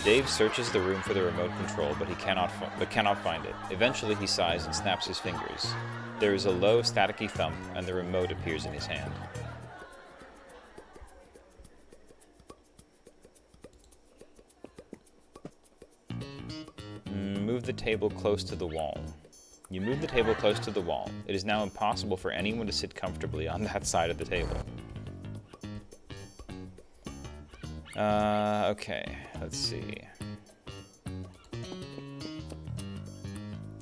Dave searches the room for the remote control, but he cannot find it. Eventually, he sighs and snaps his fingers. There is a low, staticky thump, and the remote appears in his hand. Move the table close to the wall. You move the table close to the wall. It is now impossible for anyone to sit comfortably on that side of the table. Okay, let's see.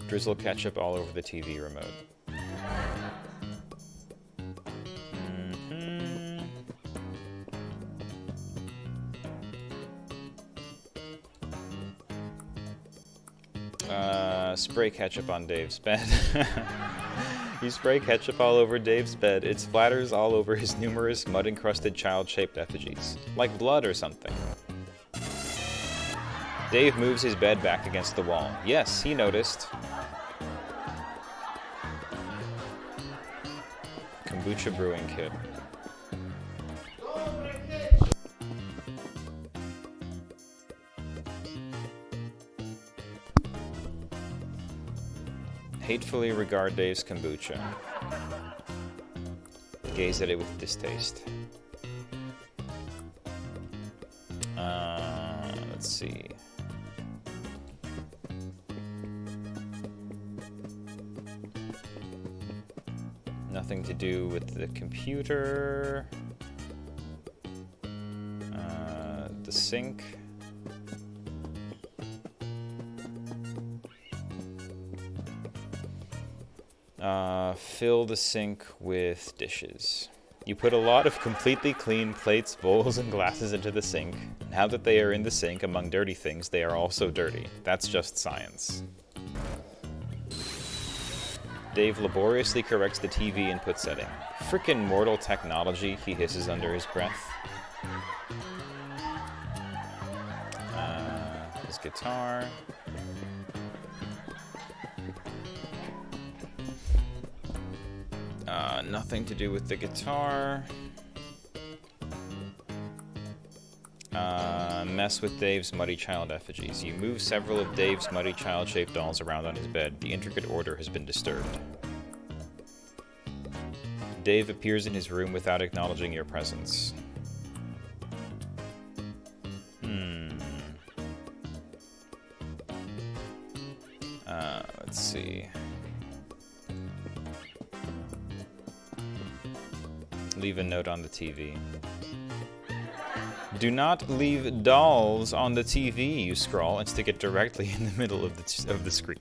Drizzle ketchup all over the TV remote. Spray ketchup on Dave's bed. You spray ketchup all over Dave's bed. It splatters all over his numerous mud-encrusted child-shaped effigies. Like blood or something. Dave moves his bed back against the wall. Yes, he noticed. Kombucha brewing kit. Hatefully regard Dave's kombucha. Gaze at it with distaste. Let's see. Nothing to do with the computer. The sink. Fill the sink with dishes. You put a lot of completely clean plates, bowls, and glasses into the sink. Now that they are in the sink among dirty things, they are also dirty. That's just science. Dave laboriously corrects the TV input setting. Frickin' mortal technology, he hisses under his breath. His guitar. Nothing to do with the guitar. Mess with Dave's muddy child effigies. You move several of Dave's muddy child-shaped dolls around on his bed. The intricate order has been disturbed. Dave appears in his room without acknowledging your presence. Let's see. Leave a note on the TV. Do not leave dolls on the TV, you scrawl, and stick it directly in the middle of the screen.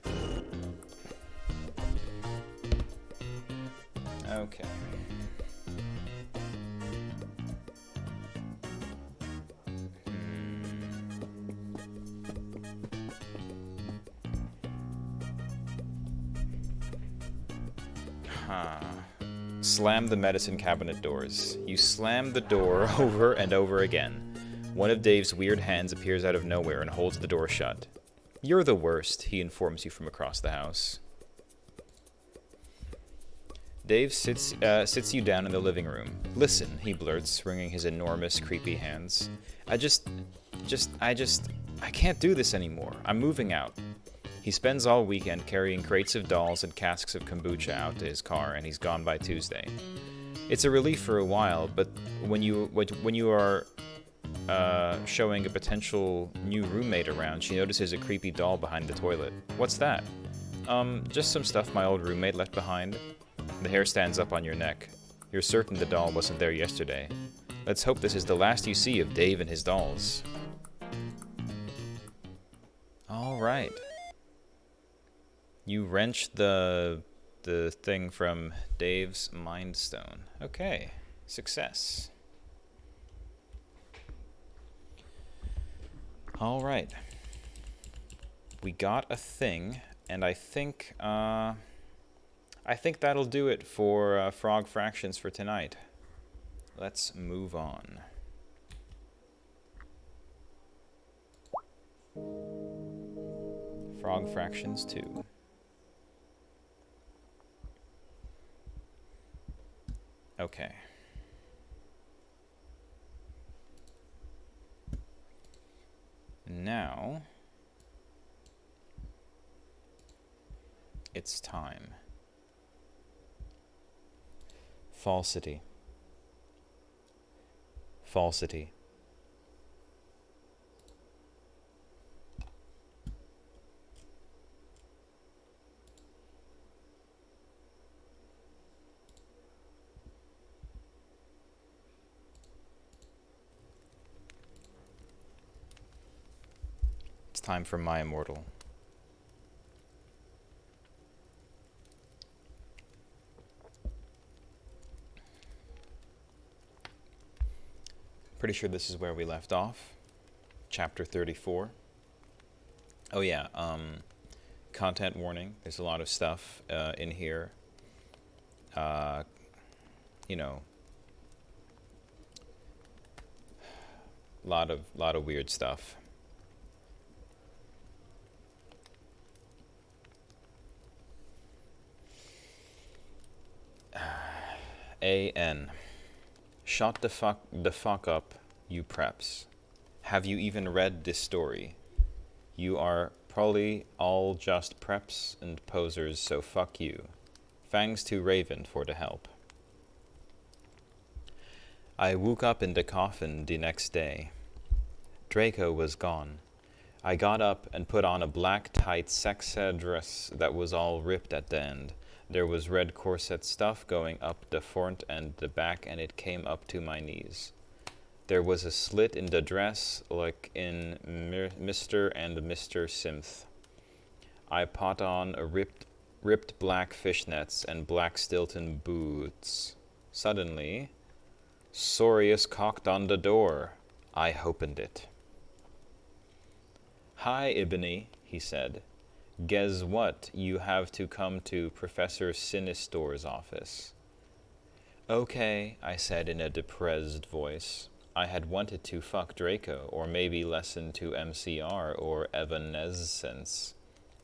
Okay. Slam the medicine cabinet doors. You slam the door over and over again. One of Dave's weird hands appears out of nowhere and holds the door shut. You're the worst, he informs you from across the house. Dave sits you down in the living room. Listen, he blurts, wringing his enormous, creepy hands. I can't do this anymore. I'm moving out. He spends all weekend carrying crates of dolls and casks of kombucha out to his car, and he's gone by Tuesday. It's a relief for a while, but when you are showing a potential new roommate around, she notices a creepy doll behind the toilet. What's that? Just some stuff my old roommate left behind. The hair stands up on your neck. You're certain the doll wasn't there yesterday. Let's hope this is the last you see of Dave and his dolls. All right. You wrenched the thing from Dave's Mind Stone. Okay, success. All right. We got a thing, and I think that'll do it for frog fractions for tonight. Let's move on. Frog fractions 2. Okay. Now it's time. Falsity. Falsity. It's time for my immortal. Pretty sure this is where we left off. Chapter 34. Oh yeah, content warning. There's a lot of stuff in here. You know, lot of weird stuff. A.N. Shut the fuck up, you preps. Have you even read this story? You are probably all just preps and posers, so fuck you. Thanks to Raven for the help. I woke up in the coffin the next day. Draco was gone. I got up and put on a black tight sex dress that was all ripped at the end. There was red corset stuff going up the front and the back, and it came up to my knees. There was a slit in the dress, like in Mr. and Mr. Simth. I put on a ripped black fishnets and black Stilton boots. Suddenly, Sorius cocked on the door. I opened it. Hi, Ibony, he said. Guess what? You have to come to Professor Sinistor's office. Okay, I said in a depressed voice. I had wanted to fuck Draco, or maybe listen to MCR or Evanescence.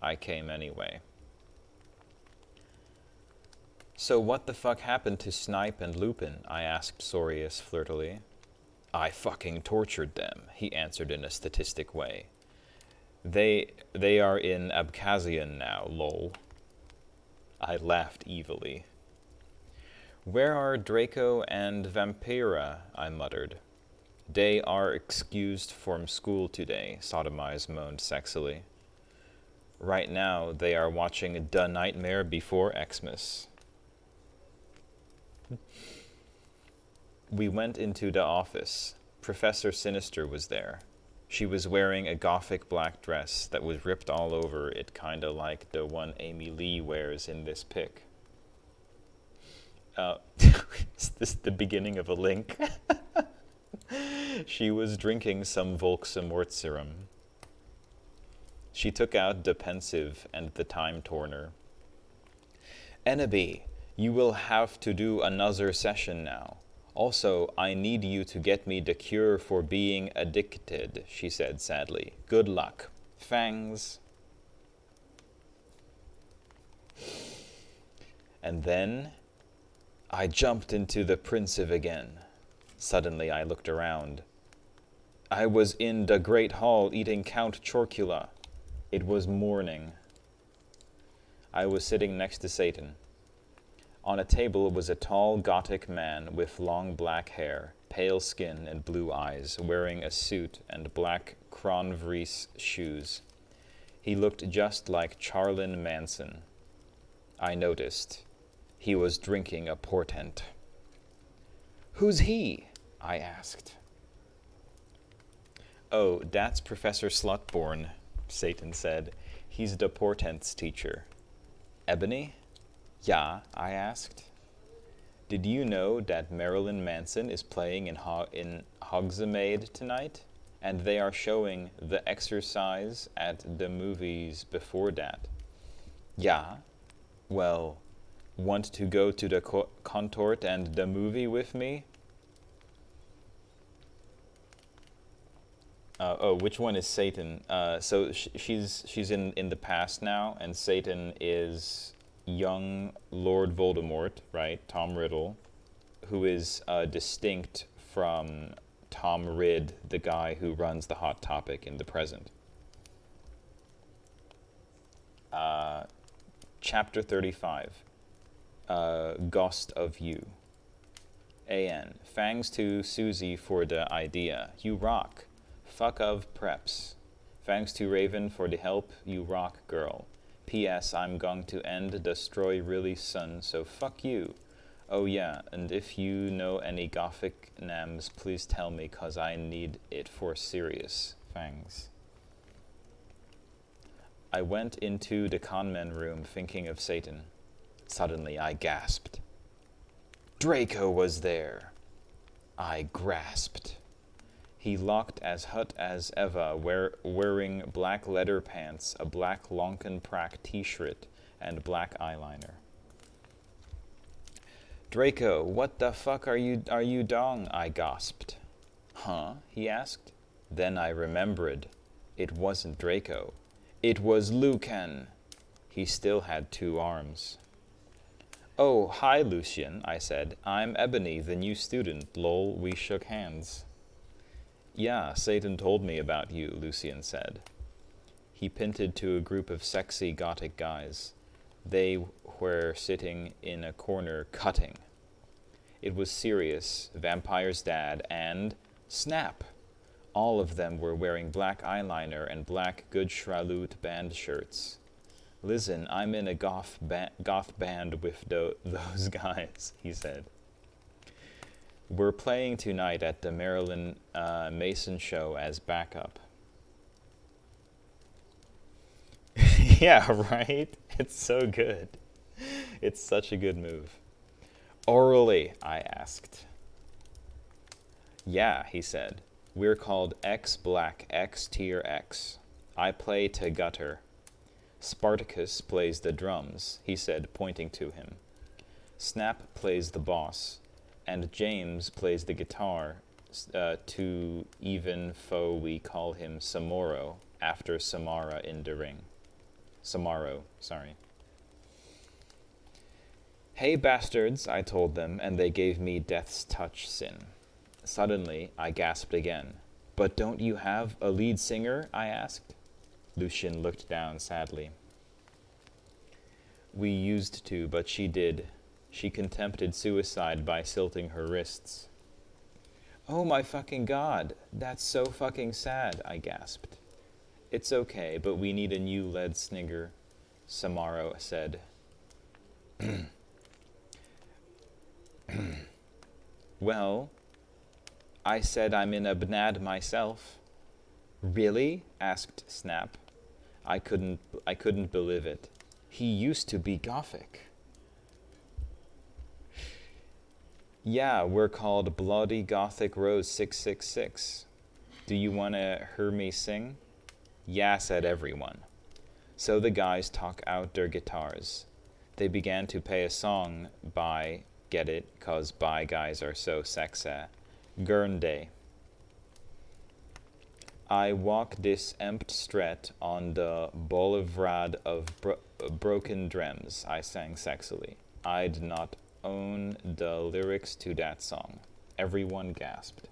I came anyway. So what the fuck happened to Snipe and Lupin? I asked Sorius flirtily. I fucking tortured them, he answered in a statistic way. They are in Abkhazian now, lol. I laughed evilly. Where are Draco and Vampira? I muttered. They are excused from school today, Sodomize moaned sexily. Right now, they are watching The Nightmare Before Xmas. We went into the office. Professor Sinister was there. She was wearing a gothic black dress that was ripped all over it, kinda like the one Amy Lee wears in this pic. Is this the beginning of a link? She was drinking some Volksamort serum. She took out the pensive and the time torner. Ennaby, you will have to do another session now. Also, I need you to get me the cure for being addicted, she said sadly. Good luck. Fangs. And then I jumped into the Pensive again. Suddenly I looked around. I was in the Great Hall eating Count Chorkula. It was morning. I was sitting next to Satan. On a table was a tall Gothic man with long black hair, pale skin and blue eyes, wearing a suit and black Kronvries shoes. He looked just like Charlin Manson. I noticed. He was drinking a portent. Who's he? I asked. Oh, that's Professor Slutborn, Satan said. He's the portents teacher. Ebony? Yeah, I asked. Did you know that Marilyn Manson is playing in Hogsmeade tonight? And they are showing The Exercise at the movies before that. Yeah. Well, want to go to the contort and the movie with me? Which one is Satan? So she's in the past now, and Satan is young Lord Voldemort, right? Tom Riddle, who is distinct from Tom Ridd, the guy who runs the Hot Topic in the present. Chapter 35. Ghost of You. AN. Thanks to Susie for the idea. You rock. Fuck of preps. Thanks to Raven for the help. You rock, girl. P.S. I'm going to end destroy really soon, so fuck you. Oh yeah, and if you know any gothic names, please tell me, cause I need it for serious. Thanks. I went into the conman room thinking of Satan. Suddenly I gasped. Draco was there. I grasped. He looked as hot as Eva, wearing black leather pants, a black Lonken Prack t-shirt, and black eyeliner. Draco, what the fuck are you dong? I gasped. Huh? He asked. Then I remembered. It wasn't Draco. It was Lucan. He still had 2 arms. Oh, hi, Lucian, I said. I'm Ebony, the new student. Lol, we shook hands. Yeah, Satan told me about you, Lucian said. He pinted to a group of sexy gothic guys. They were sitting in a corner cutting. It was Sirius, Vampire's dad, and Snap. All of them were wearing black eyeliner and black Good Shralut band shirts. Listen, I'm in a goth band with those guys, he said. We're playing tonight at the Marilyn Mason show as backup. Yeah, right? It's so good. It's such a good move. Orally, I asked. Yeah, he said. We're called X Black X Tier X. I play to gutter. Spartacus plays the drums, he said, pointing to him. Snap plays the boss, and James plays the guitar. To even foe we call him Samoro, after Samara in the ring. Samaro, sorry. Hey bastards, I told them, and they gave me death's touch sin. Suddenly, I gasped again. But don't you have a lead singer? I asked. Lucian looked down sadly. We used to, but she did. She contemplated suicide by silting her wrists. Oh my fucking god, that's so fucking sad, I gasped. It's okay, but we need a new lead singer, Samaro said. Well, I said I'm in a bnad myself. Really? Asked Snap. I couldn't believe it. He used to be gothic. Yeah, we're called Bloody Gothic Rose 666. Do you want to hear me sing? Yeah, said everyone. So the guys took out their guitars. They began to play a song by, get it, 'cause bi guys are so sexy, Gurnday. I walk this empty street on the boulevard of broken dreams, I sang sexily. I'd not own the lyrics to that song. Everyone gasped.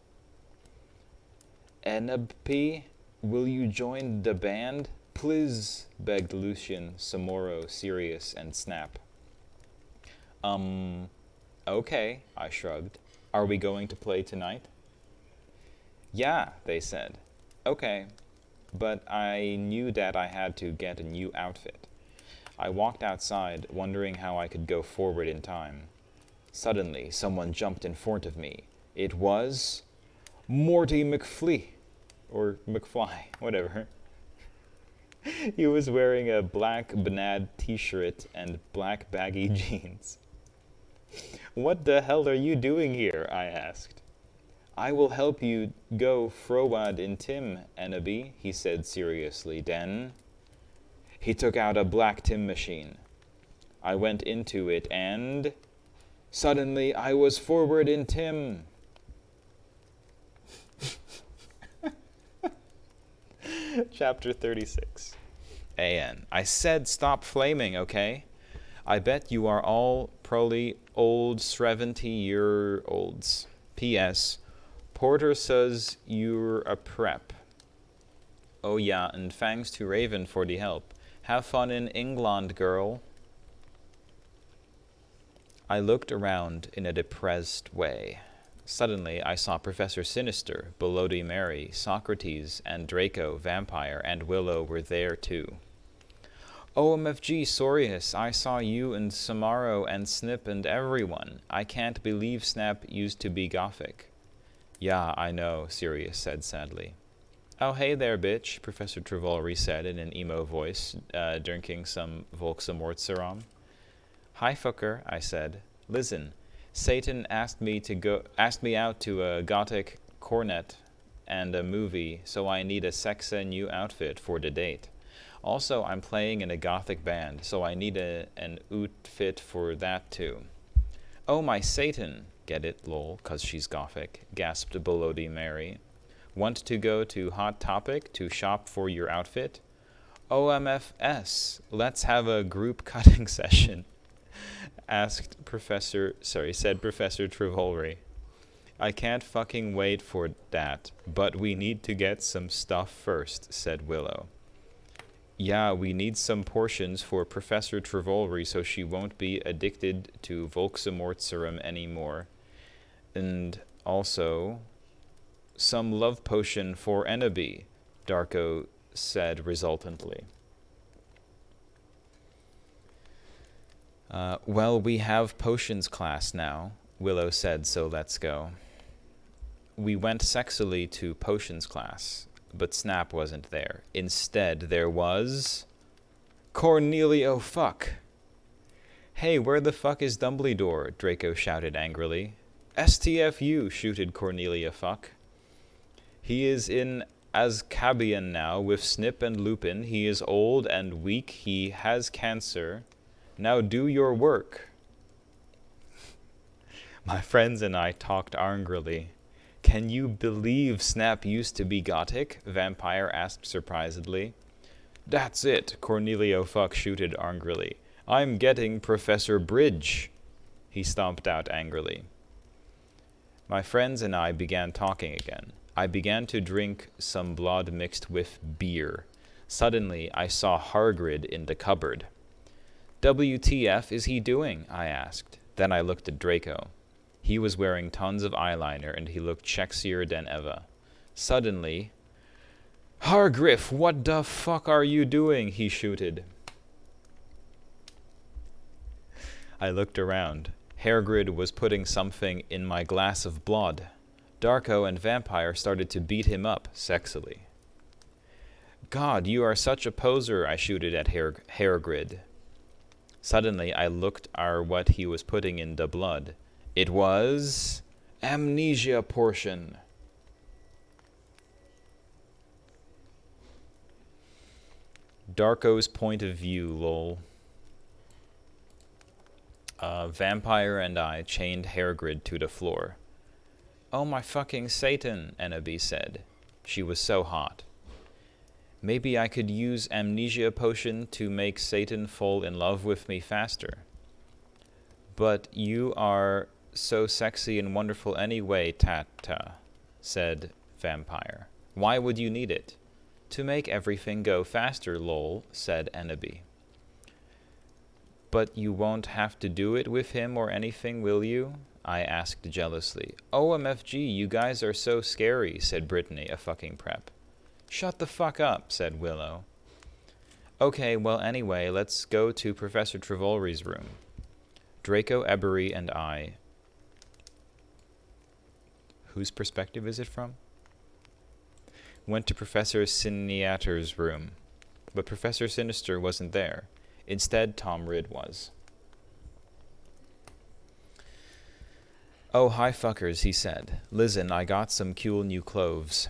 NP, will you join the band? Please, begged Lucian, Samoro, Sirius, and Snap. Okay, I shrugged. Are we going to play tonight? Yeah, they said. Okay, but I knew that I had to get a new outfit. I walked outside, wondering how I could go forward in time. Suddenly, someone jumped in front of me. It was Morty McFly, or McFly, whatever. He was wearing a black Banad t-shirt and black baggy jeans. "What the hell are you doing here?" I asked. "I will help you go frowad in Tim, Ennaby," he said seriously. Then he took out a black Tim machine. I went into it and suddenly I was forward in Tim. Chapter 36. AN. I said stop flaming, okay? I bet you are all probably old 70-year-olds. P.S. Porter says you're a prep. Oh yeah, and thanks to Raven for the help. Have fun in England, girl. I looked around in a depressed way. Suddenly, I saw Professor Sinister, Bloody Mary, Socrates, and Draco, Vampire, and Willow were there too. OMFG, Sorius, I saw you and Samaro and Snip and everyone. I can't believe Snap used to be Gothic. Yeah, I know, Sirius said sadly. Oh, hey there, bitch, Professor Travolry said in an emo voice, drinking some Volksamortserum. Hi, fucker, I said. Listen, Satan asked me out to a Gothic cornet and a movie, so I need a sexa new outfit for the date. Also, I'm playing in a Gothic band, so I need an outfit for that too. Oh, my Satan! Get it, lol, 'cause she's Gothic, gasped Bloody Mary. Want to go to Hot Topic to shop for your outfit? OMFS, let's have a group cutting session, said Professor Travolry. I can't fucking wait for that, but we need to get some stuff first, said Willow. Yeah, we need some portions for Professor Travolry so she won't be addicted to Volksamortserum anymore. And also, some love potion for Ennaby, Darko said resultantly. Well, we have potions class now, Willow said, so let's go. We went sexily to potions class, but Snap wasn't there. Instead, there was Cornelio Fuck. Hey, where the fuck is Dumbledore? Draco shouted angrily. STFU, shooted Cornelia Fuck. He is in Azkaban now with Snip and Lupin. He is old and weak. He has cancer. Now do your work. My friends and I talked angrily. Can you believe Snap used to be Gothic? Vampire asked surprisedly. That's it, Cornelio Fuck shooted angrily. I'm getting Professor Bridge. He stomped out angrily. My friends and I began talking again. I began to drink some blood mixed with beer. Suddenly, I saw Hargrid in the cupboard. WTF is he doing? I asked. Then I looked at Draco. He was wearing tons of eyeliner and he looked sexier than ever. Suddenly, Hargriff, what the fuck are you doing? He shooted. I looked around. Hargrid was putting something in my glass of blood. Darko and Vampire started to beat him up sexily. God, you are such a poser, I shooted at Hargrid. Suddenly, I looked at what he was putting in the blood. It was amnesia portion. Darko's point of view, lol. Vampire and I chained Hargrid to the floor. Oh my fucking Satan, Ennaby said. She was so hot. Maybe I could use amnesia potion to make Satan fall in love with me faster. But you are so sexy and wonderful anyway, Tata, said Vampire. Why would you need it? To make everything go faster, lol, said Ennaby. But you won't have to do it with him or anything, will you? I asked jealously. OMFG, you guys are so scary, said Brittany, a fucking prep. Shut the fuck up, said Willow. Okay, well anyway, let's go to Professor Travolry's room. Draco, Ebery, and I... Whose perspective is it from? Went to Professor Siniater's room. but Professor Sinister wasn't there. Instead, Tom Ridd was. "Oh, hi fuckers," he said. "Listen, I got some cool new clothes."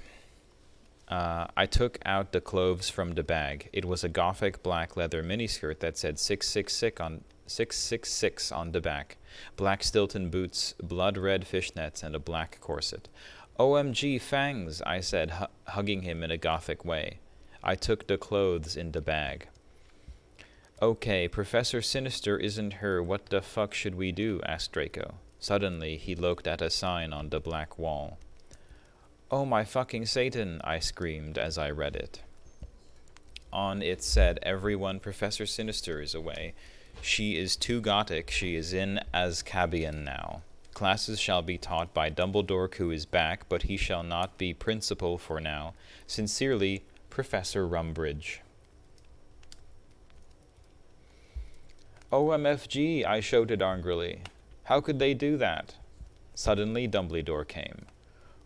I took out the clothes from the bag. It was a gothic black leather miniskirt that said 666 on the back, black Stilton boots, blood red fishnets, and a black corset. "OMG, Fangs," I said, hugging him in a gothic way. I took the clothes in the bag. "Okay, Professor Sinister isn't her. What the fuck should we do?" asked Draco. Suddenly, he looked at a sign on the black wall. "Oh my fucking Satan," I screamed as I read it. On it said, "Everyone, Professor Sinister is away. She is too gothic. She is in Azkaban now. Classes shall be taught by Dumbledore, who is back, but he shall not be principal for now. Sincerely, Professor Rumbridge." "OMFG," I shouted angrily. "How could they do that?" Suddenly, Dumbledore came.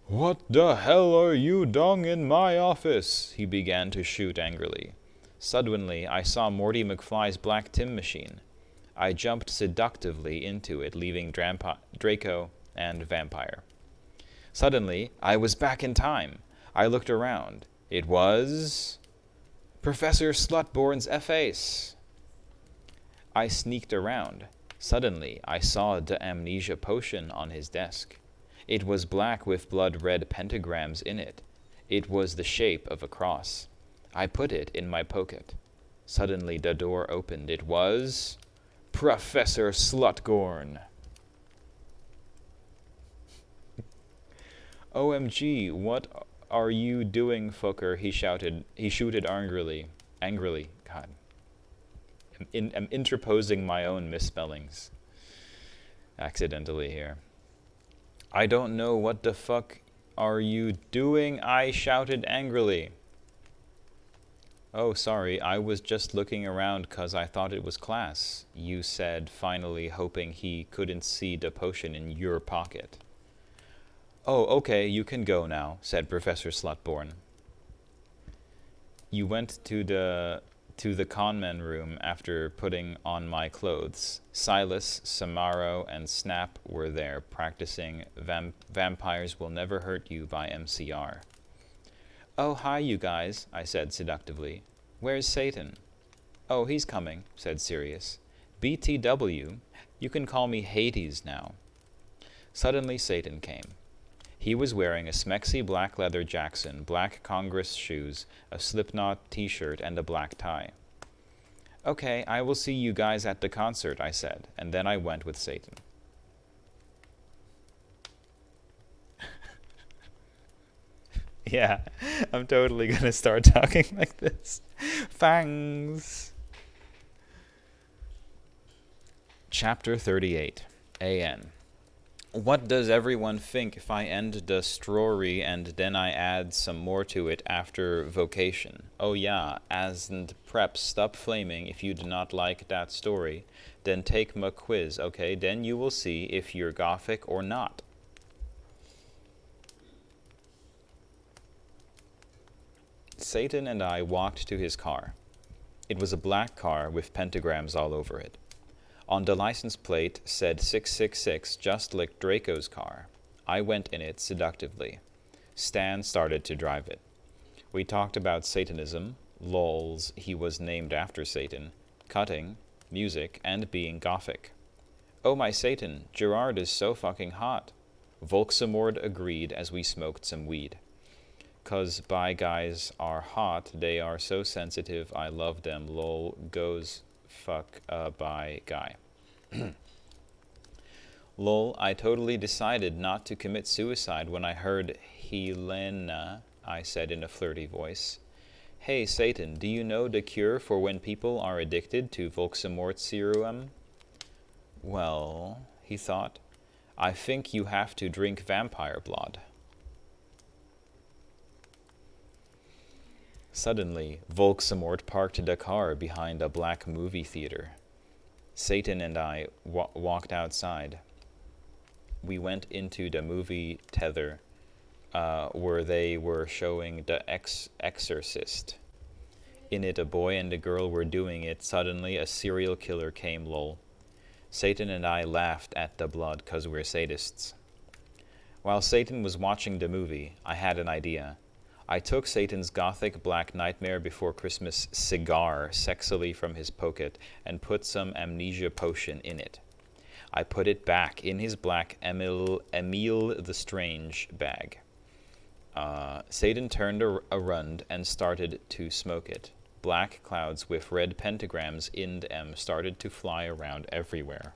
"What the hell are you doing in my office?" he began to shoot angrily. Suddenly, I saw Morty McFly's black Tim machine. I jumped seductively into it, leaving Draco and Vampire. Suddenly, I was back in time. I looked around. It was Professor Slutborn's face. I sneaked around. Suddenly, I saw the amnesia potion on his desk. It was black with blood-red pentagrams in it. It was the shape of a cross. I put it in my pocket. Suddenly, the door opened. It was Professor Slutgorn. "OMG, what are you doing, fucker?" he shouted. He shouted angrily. God. I'm interposing my own misspellings accidentally here. "I don't know, what the fuck are you doing?" I shouted angrily. "Oh, sorry, I was just looking around 'cause I thought it was class," you said, finally, hoping he couldn't see the potion in your pocket. "Oh, okay, you can go now," said Professor Slutborn. "You went to the conman room after putting on my clothes. Silas, Samaro, and Snap were there practicing Vampires Will Never Hurt You by MCR. "Oh, hi, you guys," I said seductively. "Where's Satan?" "Oh, he's coming," said Sirius. "BTW, you can call me Hades now." Suddenly Satan came. He was wearing a smexy black leather Jackson, black Congress shoes, a Slipknot t-shirt, and a black tie. "Okay, I will see you guys at the concert," I said, and then I went with Satan. Yeah, I'm totally gonna start talking like this. Fangs! Chapter 38, AN. What does everyone think if I end the story and then I add some more to it after vocation? Oh yeah, and prep, stop flaming if you do not like that story. Then take my quiz, okay? Then you will see if you're gothic or not. Satan and I walked to his car. It was a black car with pentagrams all over it. On the license plate said 666, just like Draco's car. I went in it seductively. Stan started to drive it. We talked about Satanism, lols, he was named after Satan, cutting, music, and being gothic. "Oh my Satan, Gerard is so fucking hot." Volksamord agreed as we smoked some weed. "'Cause bi guys are hot, they are so sensitive, I love them, lol, goes fuck a bi guy. Lol, I totally decided not to commit suicide when I heard Helena, I said in a flirty voice. "Hey Satan, do you know the cure for when people are addicted to Volksamort serum?" "Well," he thought, "I think you have to drink vampire blood." Suddenly, Volksamort parked the car behind a black movie theater. Satan and I walked outside. We went into the movie theater where they were showing The Exorcist. In it, a boy and a girl were doing it. Suddenly, a serial killer came, lol. Satan and I laughed at the blood 'cause we're sadists. While Satan was watching the movie, I had an idea. I took Satan's gothic black Nightmare Before Christmas cigar sexily from his pocket and put some amnesia potion in it. I put it back in his black Emile the Strange bag. Satan turned around and started to smoke it. Black clouds with red pentagrams in them started to fly around everywhere.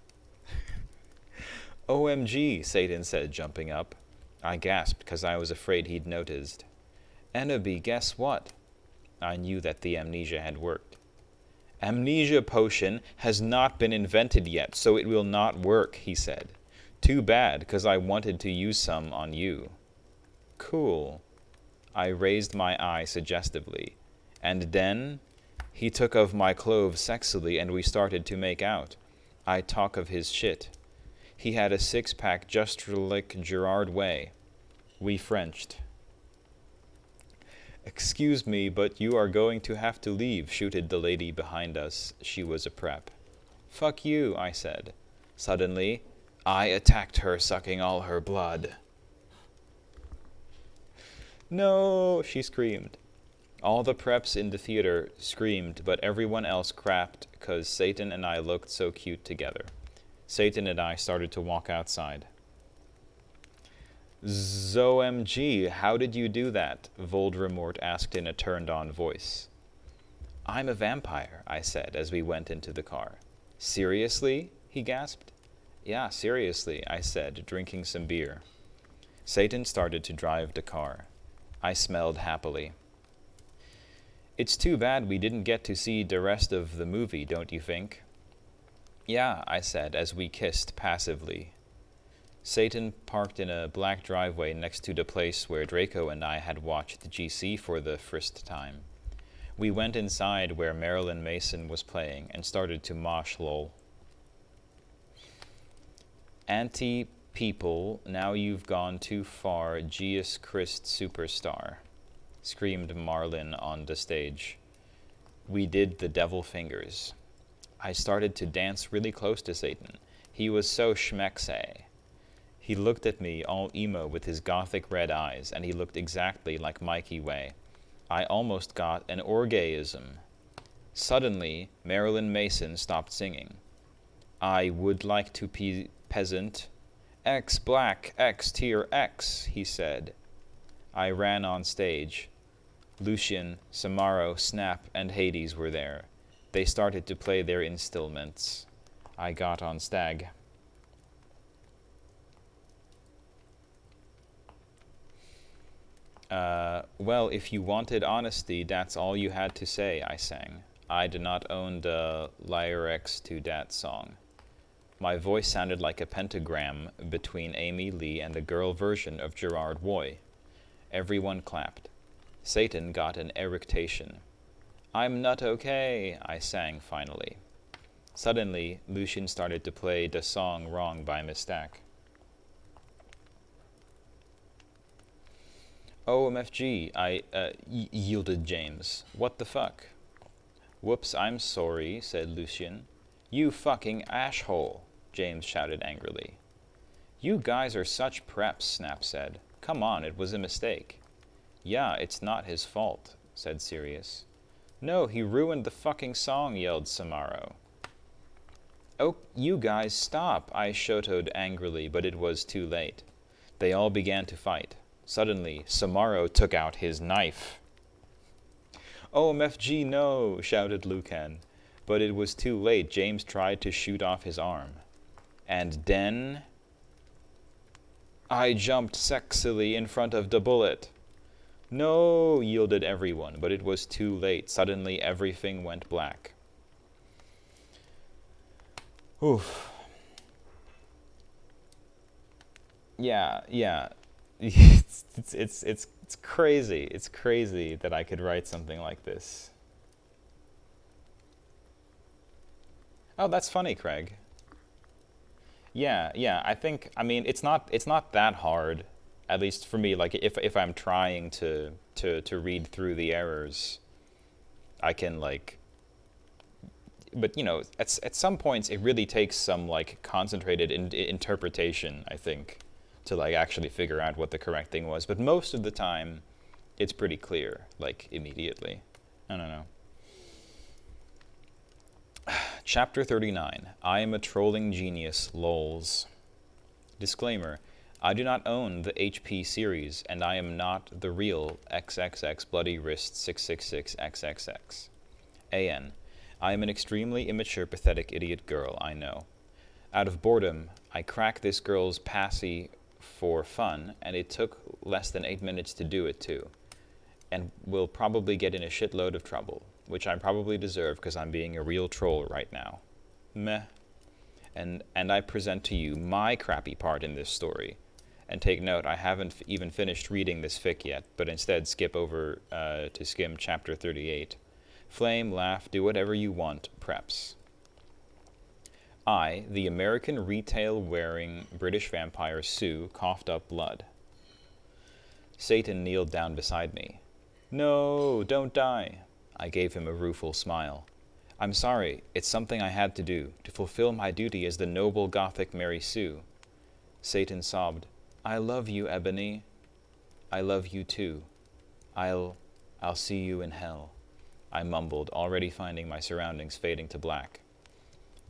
OMG, Satan said, jumping up. I gasped because I was afraid he'd noticed. Enoby, guess what? I knew that the amnesia had worked. Amnesia potion has not been invented yet, so it will not work, he said. Too bad, because I wanted to use some on you. Cool. I raised my eye suggestively. And then he took off my clothes sexily and we started to make out. I talk of his shit. He had a six-pack just like Gerard Way. We Frenched. Excuse me, but you are going to have to leave, shooted the lady behind us. She was a prep. Fuck you, I said. Suddenly, I attacked her, sucking all her blood. No, she screamed. All the preps in the theater screamed, but everyone else crapped because Satan and I looked so cute together. Satan and I started to walk outside. ZOMG, how did you do that? Voldemort asked in a turned-on voice. I'm a vampire, I said as we went into the car. Seriously? He gasped. Yeah, seriously, I said, drinking some beer. Satan started to drive the car. I smelled happily. It's too bad we didn't get to see the rest of the movie, don't you think? Yeah, I said as we kissed passively. Satan parked in a black driveway next to the place where Draco and I had watched GC for the first time. We went inside where Marilyn Mason was playing and started to mosh lol. Anti-people, now you've gone too far, Jesus Christ superstar, screamed Marlin on the stage. We did the devil fingers. I started to dance really close to Satan. He was so schmecksay. He looked at me all emo with his gothic red eyes, and he looked exactly like Mikey Way. I almost got an orgasm. Suddenly, Marilyn Mason stopped singing. I would like to be peasant. X black, X tier X, he said. I ran on stage. Lucian, Samaro, Snap, and Hades were there. They started to play their instruments. I got on Stag. Well, if you wanted honesty, that's all you had to say, I sang. I did not own the lyrics to that song. My voice sounded like a pentagram between Amy Lee and the girl version of Gerard Way. Everyone clapped. Satan got an eructation. I'm not okay, I sang finally. Suddenly, Lucian started to play the song wrong by mistake. OMFG, I yielded James. What the fuck? Whoops, I'm sorry, said Lucian. You fucking asshole, James shouted angrily. You guys are such preps, Snap said. Come on, it was a mistake. Yeah, it's not his fault, said Sirius. No, he ruined the fucking song, yelled Samaro. Oh, you guys, stop, I shouted angrily, but it was too late. They all began to fight. Suddenly, Samaro took out his knife. OMFG, no, shouted Lucan. But it was too late. James tried to shoot off his arm. And then I jumped sexily in front of the bullet. No, yielded everyone, but it was too late. Suddenly, everything went black. Oof. Yeah. It's crazy. It's crazy that I could write something like this. Oh, that's funny, Craig. Yeah. I mean, it's not that hard, at least for me. Like if I'm trying to read through the errors. I can like, but you know, at some points it really takes some like concentrated interpretation, I think, to like actually figure out what the correct thing was. But most of the time, it's pretty clear, like immediately. I don't know. Chapter 39. I am a trolling genius, lols. Disclaimer. I do not own the HP series, and I am not the real XXX Bloody Wrist 666XXX. AN. I am an extremely immature, pathetic idiot girl, I know. Out of boredom, I crack this girl's passy for fun, and it took less than 8 minutes to do it too. And will probably get in a shitload of trouble, which I probably deserve because I'm being a real troll right now. Meh. And I present to you my crappy part in this story. And take note, I haven't even finished reading this fic yet, but instead skip over to skim chapter 38. Flame, laugh, do whatever you want, preps. I, the American retail-wearing British vampire Sue, coughed up blood. Satan kneeled down beside me. No, don't die. I gave him a rueful smile. I'm sorry, it's something I had to do, to fulfill my duty as the noble Gothic Mary Sue. Satan sobbed. I love you, Ebony. I love you too. I'll see you in hell. I mumbled, already finding my surroundings fading to black.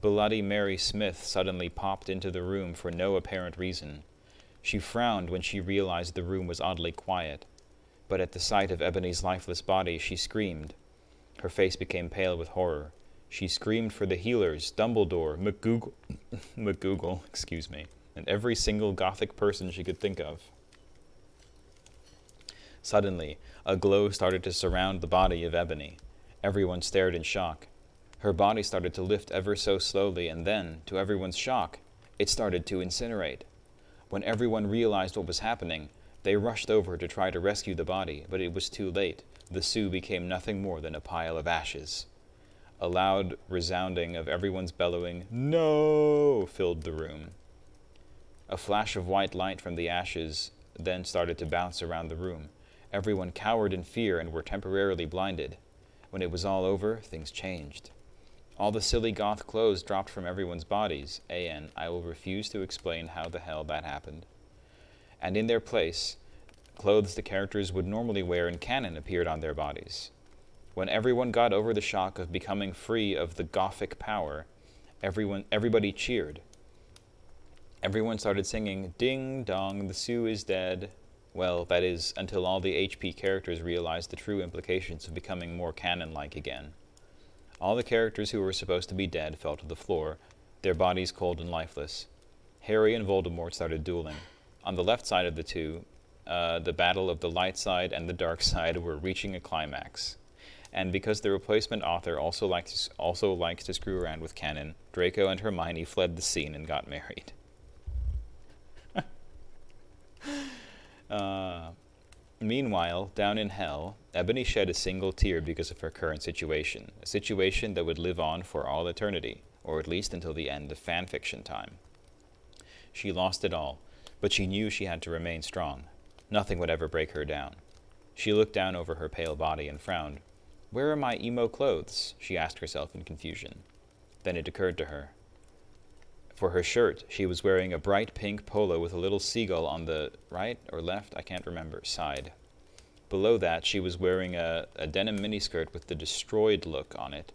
Bloody Mary Smith suddenly popped into the room for no apparent reason. She frowned when she realized the room was oddly quiet, but at the sight of Ebony's lifeless body, she screamed. Her face became pale with horror. She screamed for the healers, Dumbledore, McGoogle, excuse me, and every single Gothic person she could think of. Suddenly, a glow started to surround the body of Ebony. Everyone stared in shock. Her body started to lift ever so slowly, and then, to everyone's shock, it started to incinerate. When everyone realized what was happening, they rushed over to try to rescue the body, but it was too late. The Sioux became nothing more than a pile of ashes. A loud resounding of everyone's bellowing, "No!" filled the room. A flash of white light from the ashes then started to bounce around the room. Everyone cowered in fear and were temporarily blinded. When it was all over, things changed. All the silly goth clothes dropped from everyone's bodies. A.N. I will refuse to explain how the hell that happened. And in their place, clothes the characters would normally wear in canon appeared on their bodies. When everyone got over the shock of becoming free of the Gothic power, everybody cheered. Everyone started singing, "Ding dong, the Sioux is dead." Well, that is, until all the HP characters realized the true implications of becoming more canon-like again. All the characters who were supposed to be dead fell to the floor, their bodies cold and lifeless. Harry and Voldemort started dueling. On the left side of the two, the battle of the light side and the dark side were reaching a climax. And because the replacement author also likes to screw around with canon, Draco and Hermione fled the scene and got married. Meanwhile, down in hell, Ebony shed a single tear because of her current situation, a situation that would live on for all eternity, or at least until the end of fanfiction time. She lost it all, but she knew she had to remain strong. Nothing would ever break her down. She looked down over her pale body and frowned. "Where are my emo clothes?" she asked herself in confusion. Then it occurred to her. For her shirt, she was wearing a bright pink polo with a little seagull on the right or left, I can't remember, side. Below that, she was wearing a denim miniskirt with the destroyed look on it.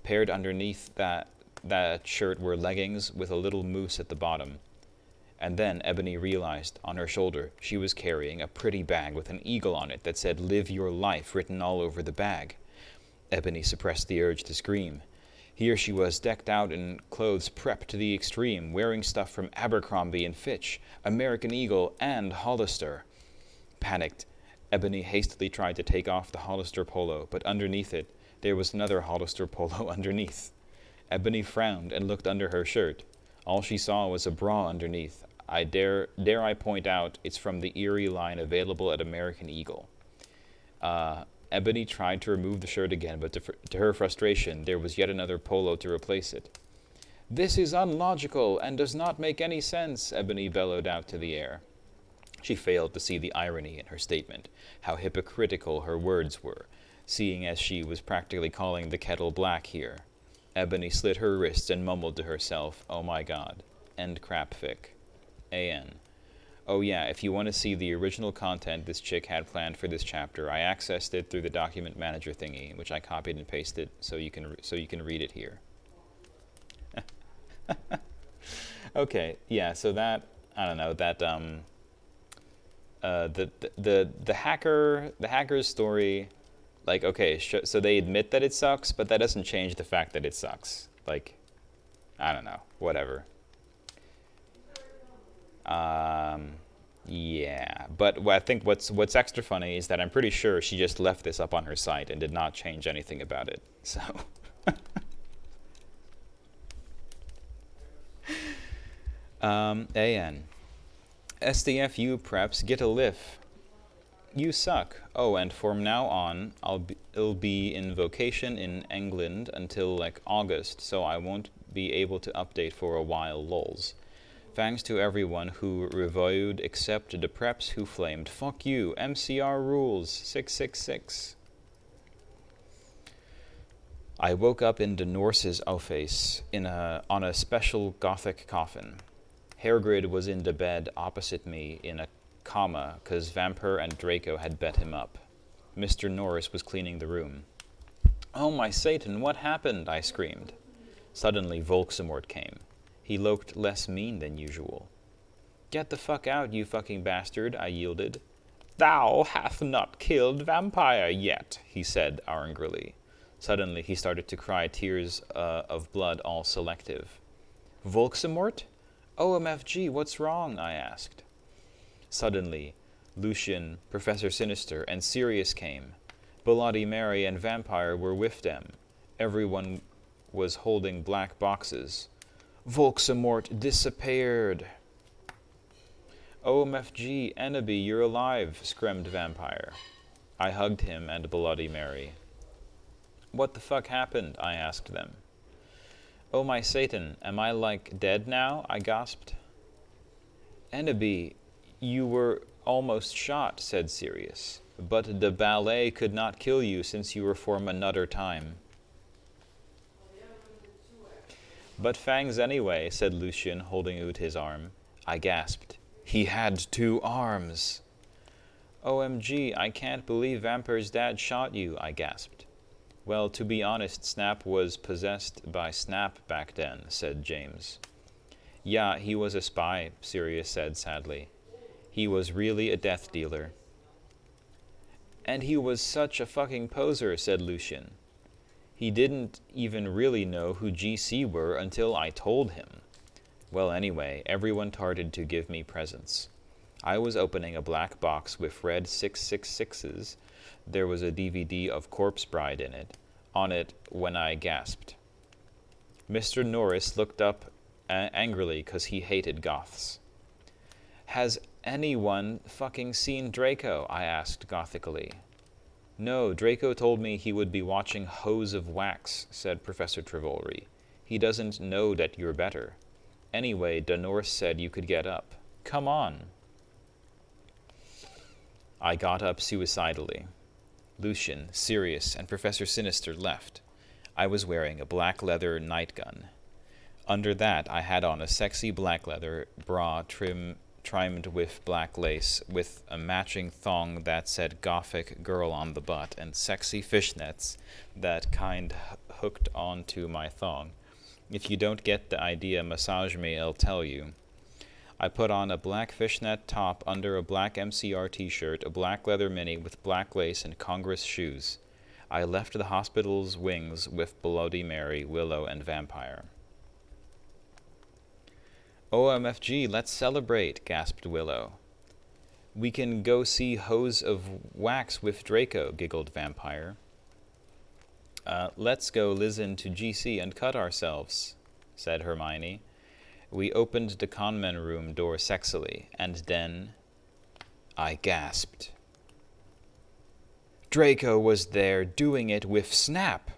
Paired underneath that shirt were leggings with a little moose at the bottom. And then Ebony realized, on her shoulder, she was carrying a pretty bag with an eagle on it that said, "Live your life," written all over the bag. Ebony suppressed the urge to scream. Here she was, decked out in clothes prepped to the extreme, wearing stuff from Abercrombie and Fitch, American Eagle, and Hollister. Panicked, Ebony hastily tried to take off the Hollister polo, but underneath it, there was another Hollister polo underneath. Ebony frowned and looked under her shirt. All she saw was a bra underneath. Dare I point out, it's from the Erie line available at American Eagle. Ebony tried to remove the shirt again, but to her frustration, there was yet another polo to replace it. "This is unlogical and does not make any sense," Ebony bellowed out to the air. She failed to see the irony in her statement, how hypocritical her words were. seeing as she was practically calling the kettle black here. Ebony slit her wrists and mumbled to herself, "Oh my god." End crapfic. AN. Oh yeah, if you want to see the original content this chick had planned for this chapter, I accessed it through the document manager thingy, which I copied and pasted so you can read it here. Okay, yeah, so that, I don't know, that the hacker's story, like, okay, so they admit that it sucks, but that doesn't change the fact that it sucks. Like, I don't know, whatever. Yeah, but I think what's extra funny is that I'm pretty sure she just left this up on her site and did not change anything about it. So AN. SDFU preps, get a lift. You suck. Oh, and from now on, it'll be in vacation in England until like August, so I won't be able to update for a while, lols. Thanks to everyone who reviewed except the preps who flamed. Fuck you, MCR rules, 666. I woke up in the Norse's office on a special gothic coffin. Hairgrid was in the bed opposite me in a coma, 'cause Vampire and Draco had bet him up. Mr. Norris was cleaning the room. "Oh my Satan, what happened?" I screamed. Suddenly Volksamort came. He looked less mean than usual. "Get the fuck out, you fucking bastard," I yielded. "Thou hast not killed Vampire yet," he said angrily. Suddenly he started to cry tears of blood, all selective. "Volksamort? OMFG, what's wrong?" I asked. Suddenly, Lucian, Professor Sinister, and Sirius came. Bloody Mary and Vampire were with them. Everyone was holding black boxes. "Volksamort disappeared." "OMFG, Ennaby, you're alive," screamed Vampire. I hugged him and Bloody Mary. "What the fuck happened?" I asked them. "Oh my Satan, am I like dead now?" I gasped. "Ennaby, you were almost shot," said Sirius. "But the ballet could not kill you since you were from another time." "But fangs anyway," said Lucian, holding out his arm. I gasped. "He had 2 arms!" "OMG, I can't believe Vampire's dad shot you," I gasped. "Well, to be honest, Snap was possessed by Snap back then," said James. "Yeah, he was a spy," Sirius said sadly. "He was really a death dealer." "And he was such a fucking poser," said Lucian. "He didn't even really know who GC were until I told him." Well, anyway, everyone started to give me presents. I was opening a black box with red 666s. There was a DVD of Corpse Bride on it when I gasped. Mr. Norris looked up angrily because he hated goths. "Has anyone fucking seen Draco?" I asked gothically. "No, Draco told me he would be watching Hose of Wax," said Professor Trevolry. "He doesn't know that you're better. Anyway, the Norse said you could get up. Come on." I got up suicidally. Lucian, Sirius, and Professor Sinister left. I was wearing a black leather nightgun. Under that, I had on a sexy black leather bra trimmed with black lace, with a matching thong that said Gothic Girl on the butt, and sexy fishnets that kind hooked onto my thong. If you don't get the idea, massage me, I'll tell you. I put on a black fishnet top under a black MCR t-shirt, a black leather mini with black lace and Congress shoes. I left the hospital's wings with Bloody Mary, Willow, and Vampire. "OMFG, let's celebrate," gasped Willow. "We can go see Hose of Wax with Draco," giggled Vampire. Let's go listen to GC and cut ourselves," said Hermione. We opened the conman room door sexily, and then I gasped. Draco was there doing it with Snap.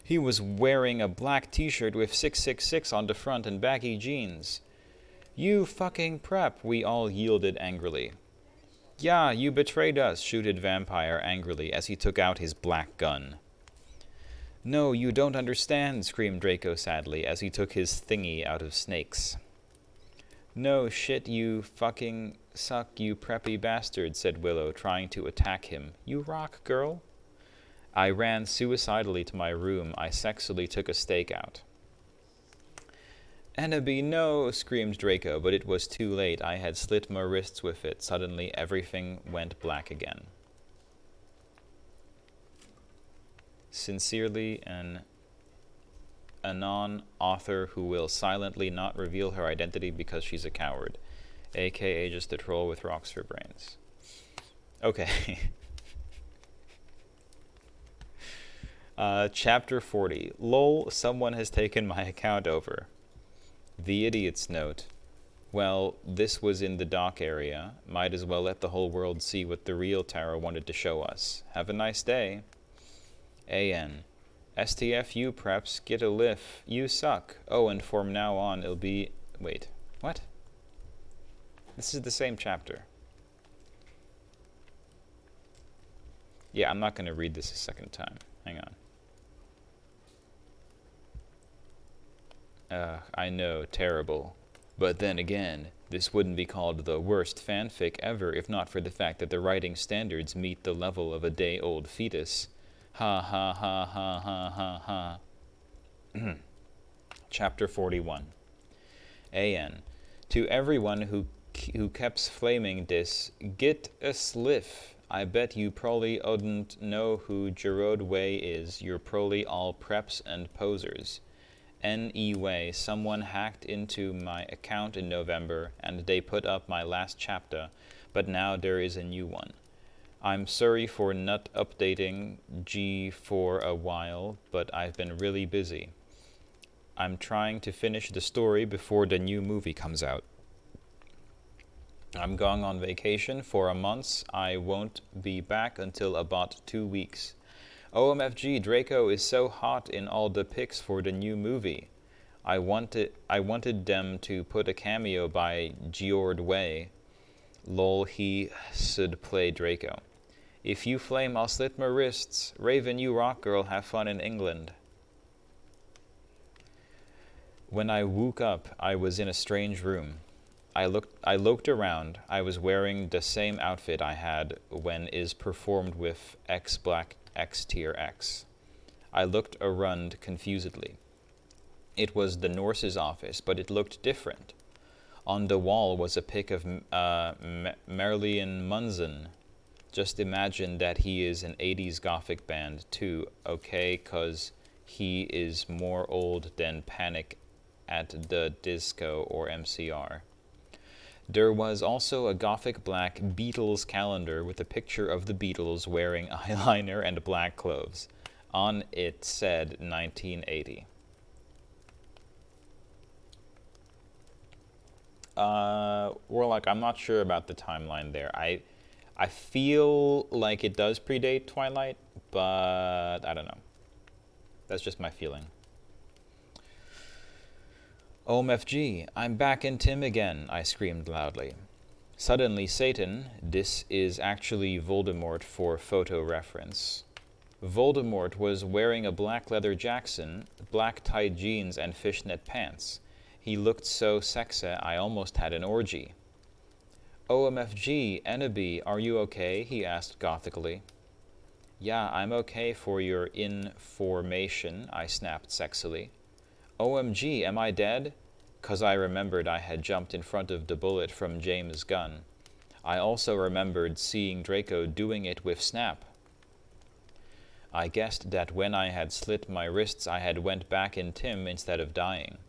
He was wearing a black t-shirt with 666 on the front and baggy jeans. "You fucking prep," we all yielded angrily. Yeah, you betrayed us, shouted Vampire angrily as he took out his black gun. No, you don't understand, screamed Draco sadly as he took his thingy out of Snake's. No shit, you fucking suck, you preppy bastard, said Willow, trying to attack him. You rock, girl. I ran suicidally to my room. I sexily took a stake out. Enemy, no, screamed Draco, but it was too late. I had slit my wrists with it. Suddenly, everything went black again. Sincerely, an anon author who will silently not reveal her identity because she's a coward, aka just a troll with rocks for brains. Okay. Chapter 40. Lol, someone has taken my account over. The idiot's note. Well, this was in the dock area. Might as well let the whole world see what the real Tara wanted to show us. Have a nice day. AN. STFU preps, get a lift. You suck. Oh, and from now on it'll be... Wait, what? This is the same chapter. Yeah, I'm not going to read this a second time. Hang on. I know, terrible. But then again, this wouldn't be called the worst fanfic ever if not for the fact that the writing standards meet the level of a day-old fetus. Ha ha ha ha ha ha ha. Chapter 41. AN. To everyone who keeps flaming this, get a sliff. I bet you probably wouldn't know who Gerard Way is. You're probably all preps and posers. Anyway, someone hacked into my account in November and they put up my last chapter, but now there is a new one. I'm sorry for not updating G for a while, but I've been really busy. I'm trying to finish the story before the new movie comes out. I'm going on vacation for a month. I won't be back until about 2 weeks. OMFG, Draco is so hot in all the pics for the new movie. I wanted them to put a cameo by Gerard Way. Lol, he should play Draco. If you flame, I'll slit my wrists. Raven, you rock, girl. Have fun in England. When I woke up, I was in a strange room. I looked around. I was wearing the same outfit I had when is performed with X Black X Tier X. I looked around confusedly. It was the Norse's office, but it looked different. On the wall was a pic of Marilyn Manson. Just imagine that he is an 80s gothic band too, okay, cause he is more old than Panic at the Disco or MCR. There was also a gothic black Beatles calendar with a picture of the Beatles wearing eyeliner and black clothes. On it said 1980. Warlock, I'm not sure about the timeline there. I feel like it does predate Twilight, but I don't know. That's just my feeling. OMFG, I'm back in Tim again, I screamed loudly. Suddenly, Satan, this is actually Voldemort for photo reference. Voldemort was wearing a black leather Jackson, black tight jeans, and fishnet pants. He looked so sexy, I almost had an orgy. OMFG, Ennaby, are you okay? He asked gothically. Yeah, I'm okay for your information, I snapped sexily. OMG, am I dead? 'Cause I remembered I had jumped in front of the bullet from James' gun. I also remembered seeing Draco doing it with Snap. I guessed that when I had slit my wrists I had went back in Tim instead of dying.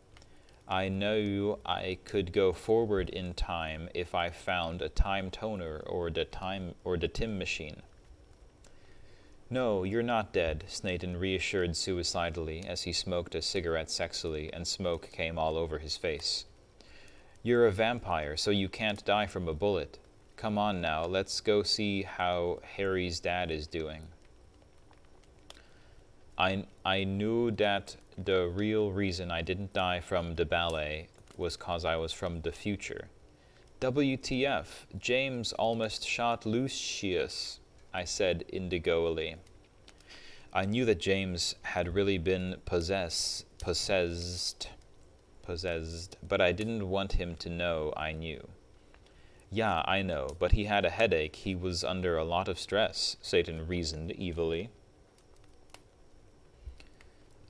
I knew I could go forward in time if I found a time toner or the Tim machine. No, you're not dead, Snaden reassured suicidally as he smoked a cigarette sexily and smoke came all over his face. You're a vampire, so you can't die from a bullet. Come on now, let's go see how Harry's dad is doing. I knew that the real reason I didn't die from the ballet was 'cause I was from the future. WTF, James almost shot Lucius, I said indigoily. I knew that James had really been possessed, but I didn't want him to know I knew. Yeah, I know, but he had a headache. He was under a lot of stress, Satan reasoned evilly.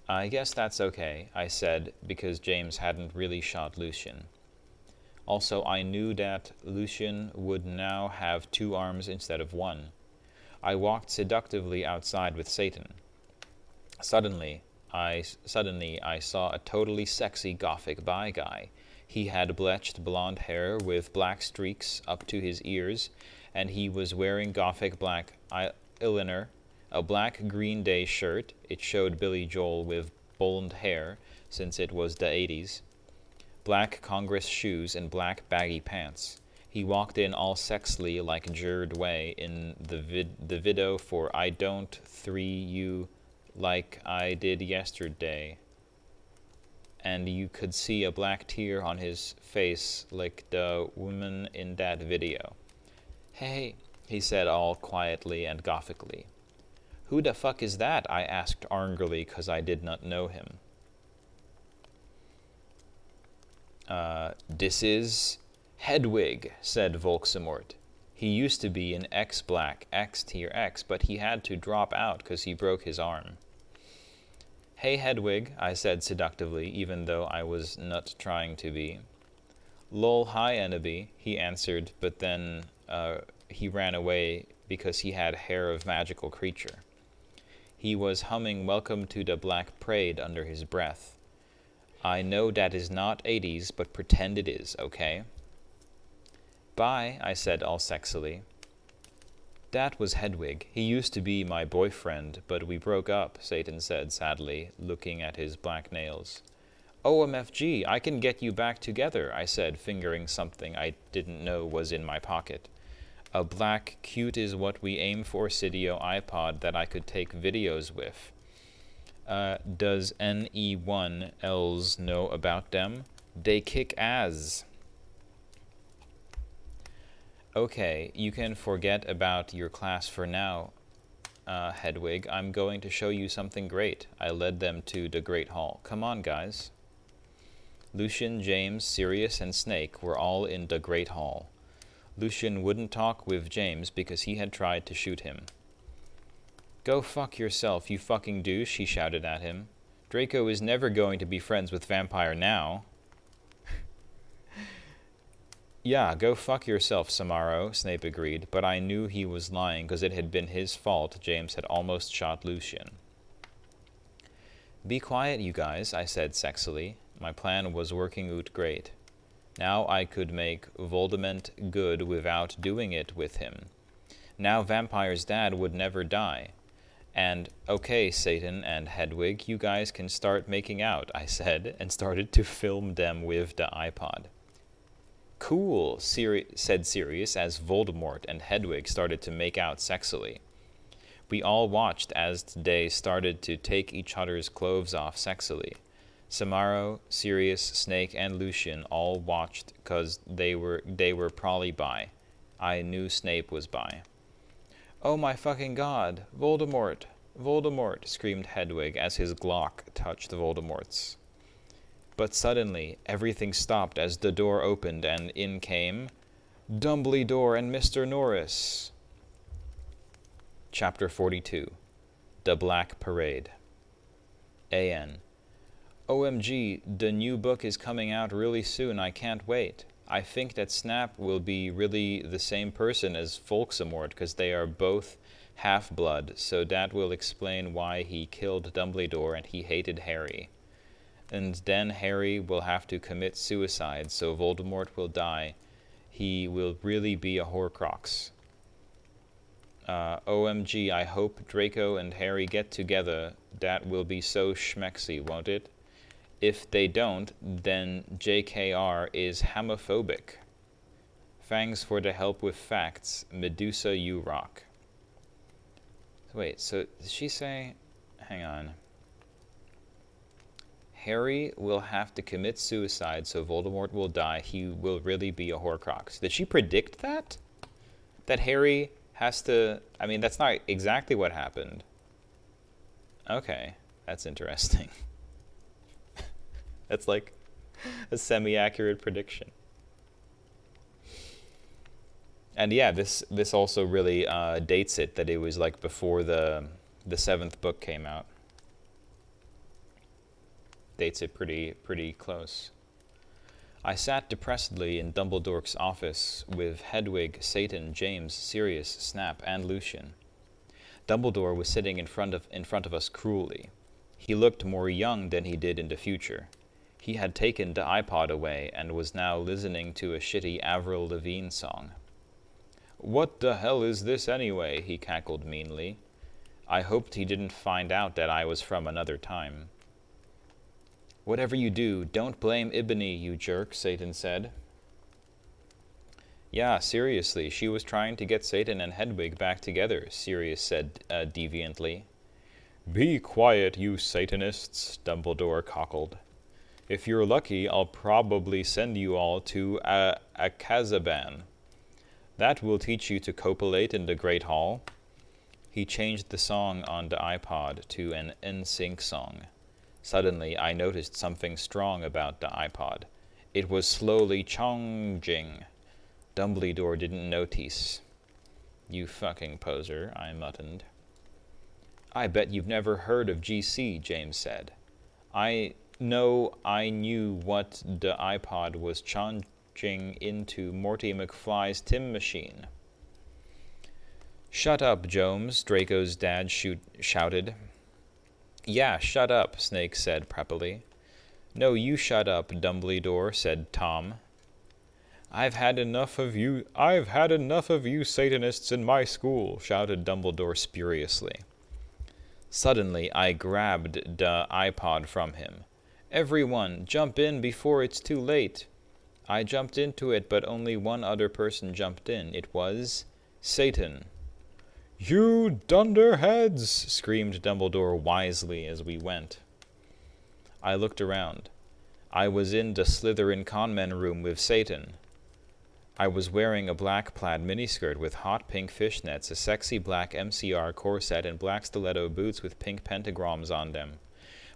I guess that's okay, I said, because James hadn't really shot Lucian. Also, I knew that Lucian would now have 2 arms instead of 1. I walked seductively outside with Satan. Suddenly, I saw a totally sexy gothic bi guy. He had bleached blonde hair with black streaks up to his ears, and he was wearing gothic black eyeliner, a black Green Day shirt. It showed Billy Joel with blonde hair, since it was the 80s. Black Congress shoes and black baggy pants. He walked in all sexily like Jared Way in the video for I Don't 3 You Like I Did Yesterday. And you could see a black tear on his face like the woman in that video. Hey, he said all quietly and gothically. Who the fuck is that? I asked angrily, 'cause I did not know him. This is Hedwig, said Volksamort. He used to be an X-Black, X-Tier X, but he had to drop out 'cause he broke his arm. Hey Hedwig, I said seductively, even though I was not trying to be. Lol, hi Ennaby, he answered, but then he ran away because he had hair of magical creature. He was humming Welcome to the Black Parade under his breath. I know that is not 80s, but pretend it is, okay? Bye, I said all sexily. That was Hedwig. He used to be my boyfriend, but we broke up, Satan said sadly, looking at his black nails. OMFG, I can get you back together, I said, fingering something I didn't know was in my pocket. A black cute is what we aim for Cydio iPod that I could take videos with. Does NE1Ls know about them? They kick ass. Okay, you can forget about your class for now, Hedwig. I'm going to show you something great. I led them to the Great Hall. Come on, guys. Lucian, James, Sirius, and Snake were all in the Great Hall. Lucian wouldn't talk with James because he had tried to shoot him. Go fuck yourself, you fucking douche, he shouted at him. Draco is never going to be friends with Vampire now. Yeah, go fuck yourself, Samaro, Snape agreed, but I knew he was lying because it had been his fault James had almost shot Lucian. Be quiet, you guys, I said sexily. My plan was working out great. Now I could make Voldemort good without doing it with him. Now Vampire's dad would never die. And, okay, Satan and Hedwig, you guys can start making out, I said, and started to film them with the iPod. Cool, said Sirius as Voldemort and Hedwig started to make out sexily. We all watched as they started to take each other's clothes off sexily. Samaro, Sirius, Snake, and Lucian all watched because they were probably bi. I knew Snape was bi. Oh my fucking god, Voldemort, Voldemort, screamed Hedwig as his Glock touched Voldemort's. But suddenly, everything stopped as the door opened and in came Dumbledore and Mr. Norris. Chapter 42. The Black Parade. A.N. OMG, the new book is coming out really soon, I can't wait. I think that Snap will be really the same person as Volksamort because they are both half-blood, so that will explain why he killed Dumbledore and he hated Harry. And then Harry will have to commit suicide, so Voldemort will die. He will really be a Horcrux. OMG, I hope Draco and Harry get together. That will be so schmexy, won't it? If they don't, then JKR is homophobic. Thanks for the help with facts. Medusa, you rock. Wait, so did she say... Hang on. Harry will have to commit suicide so Voldemort will die. He will really be a Horcrux. Did she predict that? That Harry has to... I mean, that's not exactly what happened. Okay, that's interesting. That's like a semi-accurate prediction. And yeah, this also really dates it, that it was like before the 7th book came out. Dates it pretty close. I sat depressedly in Dumbledore's office with Hedwig, Satan, James, Sirius, Snap, and Lucian. Dumbledore was sitting in front of us cruelly. He looked more young than he did in the future. He had taken the iPod away and was now listening to a shitty Avril Lavigne song. "What the hell is this anyway?" he cackled meanly. I hoped he didn't find out that I was from another time. "Whatever you do, don't blame Ibony, you jerk," Satan said. "Yeah, seriously, she was trying to get Satan and Hedwig back together," Sirius said deviantly. "Be quiet, you Satanists," Dumbledore cockled. "If you're lucky, I'll probably send you all to Akazaban. That will teach you to copulate in the Great Hall." He changed the song on the iPod to an NSYNC song. Suddenly, I noticed something strong about the iPod. It was slowly changing. Dumbledore didn't notice. "You fucking poser," I muttered. "I bet you've never heard of GC," James said. I knew what the iPod was changing into Morty McFly's Tim machine. "Shut up, Jones," Draco's dad shouted. "Yeah, shut up," Snake said preppily. "No, you shut up, Dumbledore," said Tom. I've had enough of you Satanists in my school," shouted Dumbledore spuriously. Suddenly, I grabbed the iPod from him. "Everyone, jump in before it's too late." I jumped into it, but only one other person jumped in. It was Satan. "You dunderheads!" screamed Dumbledore wisely as we went. I looked around. I was in the Slytherin conmen room with Satan. I was wearing a black plaid miniskirt with hot pink fishnets, a sexy black MCR corset, and black stiletto boots with pink pentagrams on them.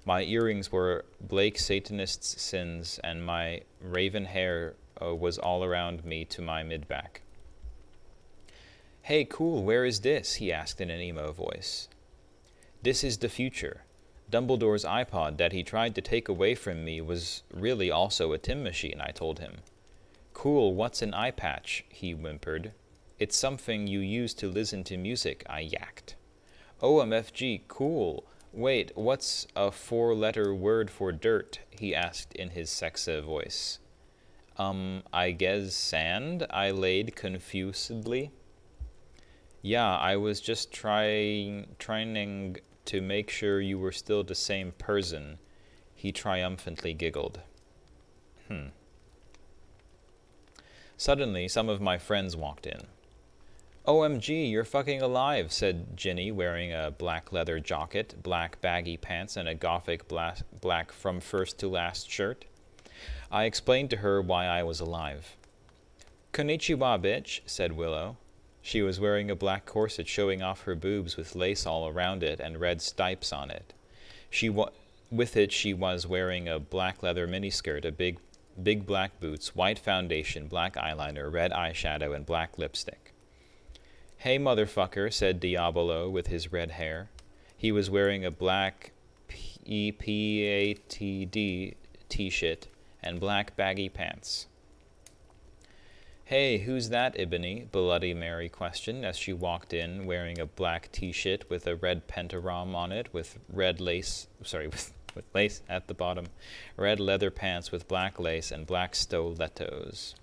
My earrings were Blake Satanist's sins, and my raven hair was all around me to my mid-back. "Hey, cool, where is this?" he asked in an emo voice. "This is the future. Dumbledore's iPod that he tried to take away from me was really also a Tim machine," I told him. "Cool, what's an eye patch?" he whimpered. "It's something you use to listen to music," I yacked. "OMFG, cool. Wait, what's a 4-letter word for dirt?" he asked in his sexy voice. I guess sand," I laid confusedly. "Yeah, I was just trying to make sure you were still the same person," he triumphantly giggled. Suddenly, some of my friends walked in. "OMG, you're fucking alive," said Ginny, wearing a black leather jacket, black baggy pants, and a gothic black from first to last shirt. I explained to her why I was alive. "Konnichiwa, bitch," said Willow. She was wearing a black corset showing off her boobs with lace all around it and red stripes on it. With it, she was wearing a black leather miniskirt, a big black boots, white foundation, black eyeliner, red eyeshadow, and black lipstick. "Hey, motherfucker," said Diabolo with his red hair. He was wearing a black PATD t-shirt and black baggy pants. "Hey, who's that, Ibony?" Bloody Mary questioned as she walked in wearing a black t-shirt with a red pentagram on it with red lace, with lace at the bottom, red leather pants with black lace, and black stilettos.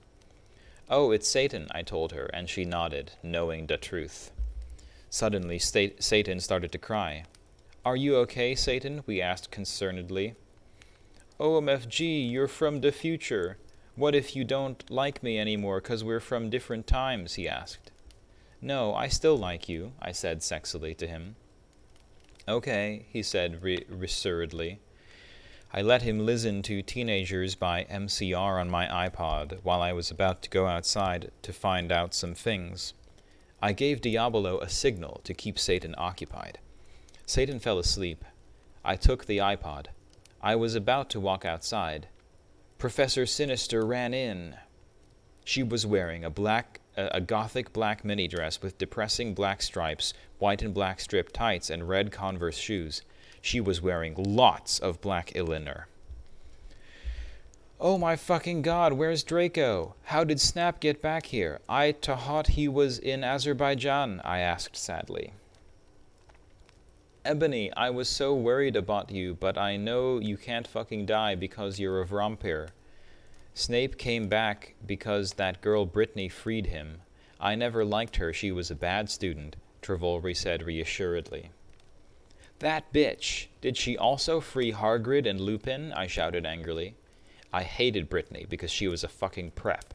"Oh, it's Satan," I told her, and she nodded, knowing the truth. Suddenly, Satan started to cry. "Are you okay, Satan?" we asked concernedly. "OMFG, you're from the future. What if you don't like me anymore 'cause we're from different times?" he asked. "No, I still like you," I said sexily to him. "Okay," he said reassuredly. I let him listen to Teenagers by MCR on my iPod while I was about to go outside to find out some things. I gave Diabolo a signal to keep Satan occupied. Satan fell asleep. I took the iPod. I was about to walk outside. Professor Sinister ran in. She was wearing a gothic black mini dress with depressing black stripes, white and black striped tights, and red Converse shoes. She was wearing lots of black eyeliner. "Oh my fucking god, where's Draco? How did Snap get back here? I thought he was in Azerbaijan," I asked sadly. "Ebony, I was so worried about you, but I know you can't fucking die because you're a vampire. Snape came back because that girl Brittany freed him. I never liked her, she was a bad student," Travolry said reassuredly. "That bitch! Did she also free Hagrid and Lupin?" I shouted angrily. I hated Brittany because she was a fucking prep.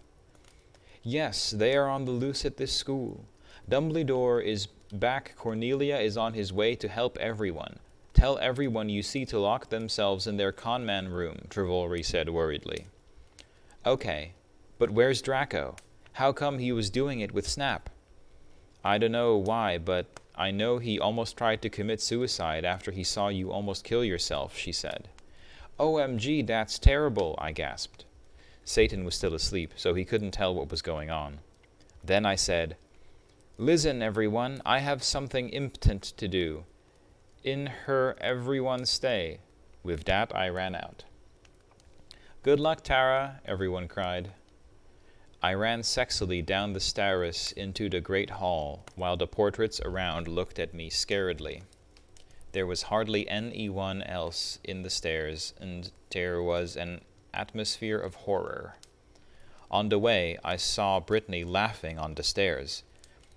"Yes, they are on the loose at this school. Dumbledore is back. Cornelia is on his way to help everyone. Tell everyone you see to lock themselves in their conman room," Travolry said worriedly. "Okay, but where's Draco? How come he was doing it with Snap?" "I dunno why, but I know he almost tried to commit suicide after he saw you almost kill yourself," she said. "OMG, that's terrible," I gasped. Satan was still asleep, so he couldn't tell what was going on. Then I said, "Listen, everyone, I have something impotent to do. In her everyone stay." With that, I ran out. "Good luck, Tara," everyone cried. I ran sexily down the stairs into the great hall, while the portraits around looked at me scaredly. There was hardly anyone else in the stairs, and there was an atmosphere of horror. On the way, I saw Brittany laughing on the stairs.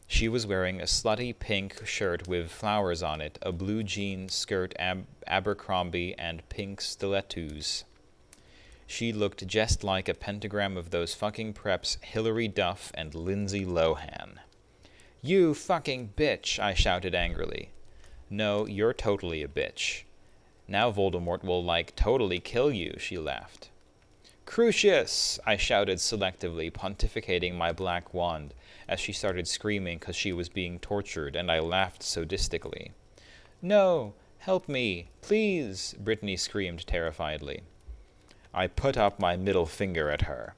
She was wearing a slutty pink shirt with flowers on it, a blue jean skirt Abercrombie, and pink stilettos. She looked just like a pentagram of those fucking preps Hilary Duff and Lindsay Lohan. "You fucking bitch!" I shouted angrily. "No, you're totally a bitch. Now Voldemort will, totally kill you," she laughed. "Crucius!" I shouted selectively, pontificating my black wand, as she started screaming because she was being tortured, and I laughed sadistically. "No! Help me! Please!" Brittany screamed terrifiedly. I put up my middle finger at her.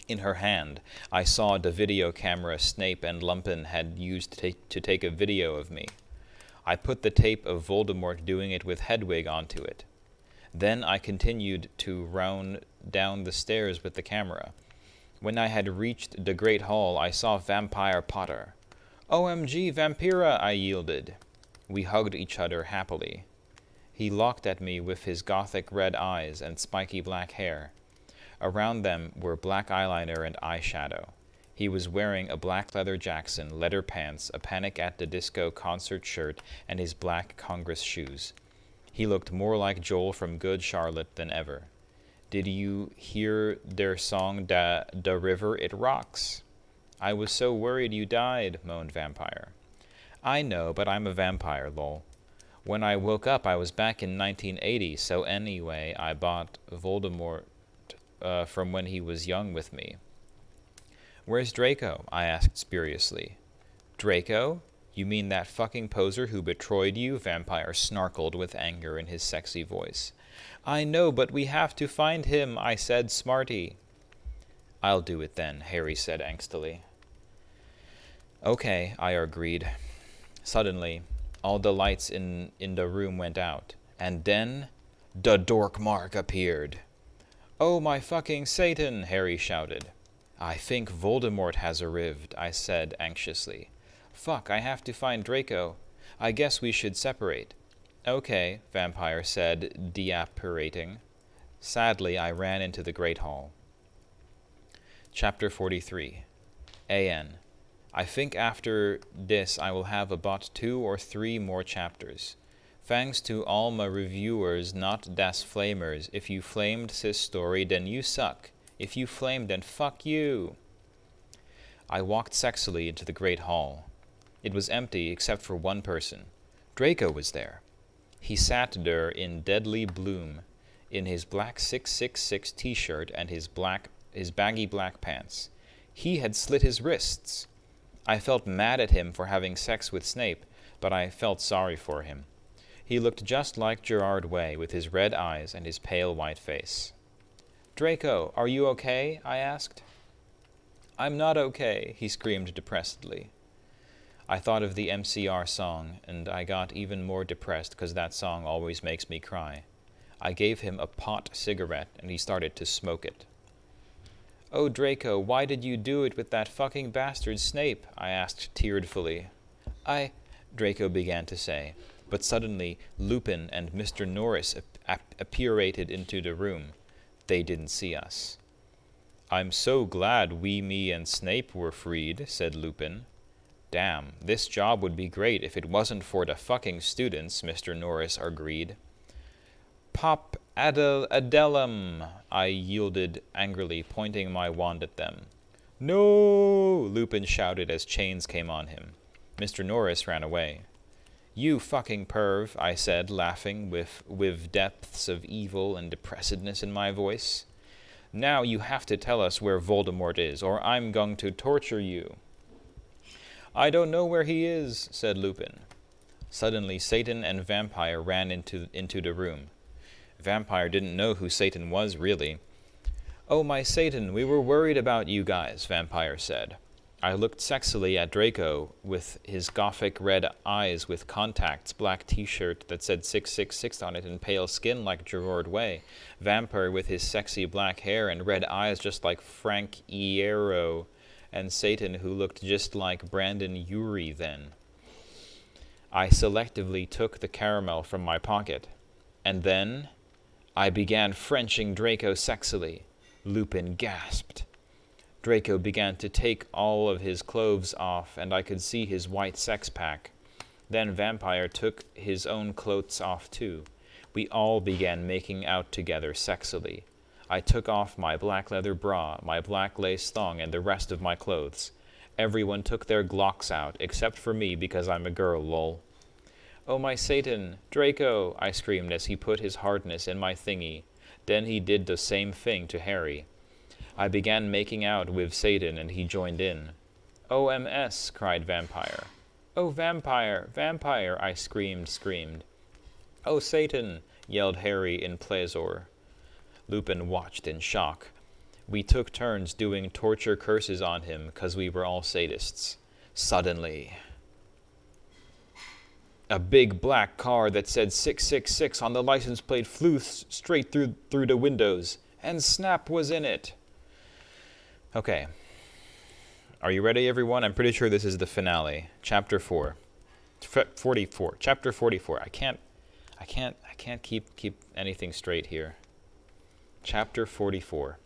In her hand, I saw the video camera Snape and Lupin had used to take a video of me. I put the tape of Voldemort doing it with Hedwig onto it. Then I continued to round down the stairs with the camera. When I had reached the Great Hall, I saw Vampire Potter. "OMG, Vampira!" I yielded. We hugged each other happily. He looked at me with his gothic red eyes and spiky black hair. Around them were black eyeliner and eyeshadow. He was wearing a black leather Jackson, leather pants, a Panic at the Disco concert shirt, and his black Congress shoes. He looked more like Joel from Good Charlotte than ever. "Did you hear their song, Da River It Rocks?" "I was so worried you died," moaned Vampire. "I know, but I'm a vampire, lol. When I woke up, I was back in 1980, so anyway, I bought Voldemort from when he was young with me." "Where's Draco?" I asked spuriously. "Draco? You mean that fucking poser who betrayed you?" Vampire snarkled with anger in his sexy voice. "I know, but we have to find him," I said, smarty. "I'll do it then," Harry said angstily. "Okay," I agreed. Suddenly, all the lights in the room went out, and then the Dork Mark appeared. "Oh my fucking Satan!" Harry shouted. "I think Voldemort has arrived," I said anxiously. "Fuck, I have to find Draco. I guess we should separate." "Okay," Vampire said, deapparating. Sadly, I ran into the Great Hall. Chapter 43. A.N. I think after this I will have about 2 or 3 more chapters. Thanks to all my reviewers, not das Flamers. If you flamed this story, then you suck. If you flamed, then fuck you. I walked sexily into the Great Hall. It was empty except for one person. Draco was there. He sat there in deadly bloom. in his black 666 t-shirt and his baggy black pants. He had slit his wrists. I felt mad at him for having sex with Snape, but I felt sorry for him. He looked just like Gerard Way, with his red eyes and his pale white face. "Draco, are you okay?" I asked. "I'm not okay," he screamed depressedly. I thought of the MCR song, and I got even more depressed because that song always makes me cry. I gave him a pot cigarette, and he started to smoke it. "Oh, Draco, why did you do it with that fucking bastard Snape?" I asked tearfully. Draco began to say, but suddenly Lupin and Mr. Norris appurated into the room. They didn't see us. "I'm so glad me and Snape were freed," said Lupin. "Damn, this job would be great if it wasn't for the fucking students," Mr. Norris agreed. "Pop Adelum," I yielded angrily, pointing my wand at them. "No!" Lupin shouted as chains came on him. Mr. Norris ran away. "You fucking perv," I said, laughing with depths of evil and depressedness in my voice. "Now you have to tell us where Voldemort is, or I'm going to torture you." "I don't know where he is," said Lupin. Suddenly Satan and Vampire ran into the room. Vampire didn't know who Satan was, really. "Oh, my Satan, we were worried about you guys," Vampire said. I looked sexily at Draco with his gothic red eyes with contacts, black t-shirt that said 666 on it, and pale skin like Gerard Way. Vampire with his sexy black hair and red eyes just like Frank Iero, and Satan who looked just like Brandon Urie then. I selectively took the caramel from my pocket, and then I began Frenching Draco sexily. Lupin gasped. Draco began to take all of his clothes off, and I could see his white sex-pack. Then Vampire took his own clothes off too. We all began making out together sexily. I took off my black leather bra, my black lace thong, and the rest of my clothes. Everyone took their Glocks out, except for me because I'm a girl, lol. "Oh, my Satan! Draco!" I screamed as he put his hardness in my thingy. Then he did the same thing to Harry. I began making out with Satan, and he joined in. "OMS!" cried Vampire. "Oh, Vampire! Vampire!" I screamed. "Oh, Satan!" yelled Harry in pleasure. Lupin watched in shock. We took turns doing torture curses on him, 'cause we were all sadists. Suddenly, a big black car that said 666 on the license plate flew straight through the windows, and Snap was in it. Okay. Are you ready, everyone? I'm pretty sure this is the finale. Chapter 4. 44. Chapter 44. I can't keep anything straight here. Chapter 44.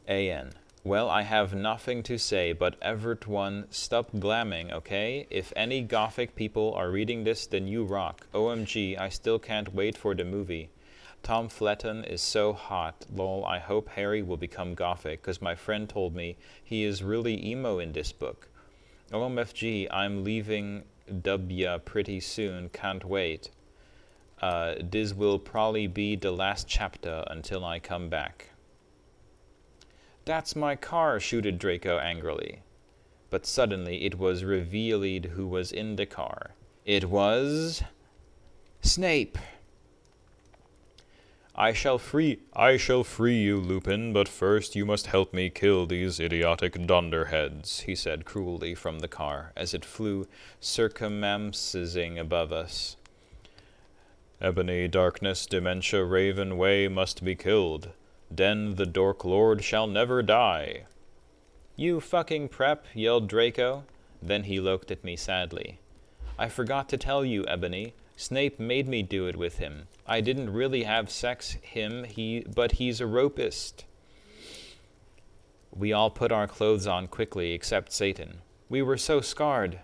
A.N. Well, I have nothing to say, but everyone stop glamming, okay? If any gothic people are reading this, then you rock. OMG, I still can't wait for the movie. Tom Fletton is so hot. Lol, I hope Harry will become gothic, cause my friend told me he is really emo in this book. OMFG, I'm leaving W pretty soon, can't wait. This will probably be the last chapter until I come back. That's my car, shouted Draco angrily. But suddenly it was revealed who was in the car. It was Snape. I shall free you, Lupin, but first you must help me kill these idiotic dunderheads, he said cruelly from the car, as it flew circumambulating above us. Ebony, Darkness, Dementia, Raven, Way must be killed. Den the Dork Lord shall never die. You fucking prep, yelled Draco. Then he looked at me sadly. I forgot to tell you, Ebony. Snape made me do it with him. I didn't really have sex but he's a ropist. We all put our clothes on quickly except Satan. We were so scarred.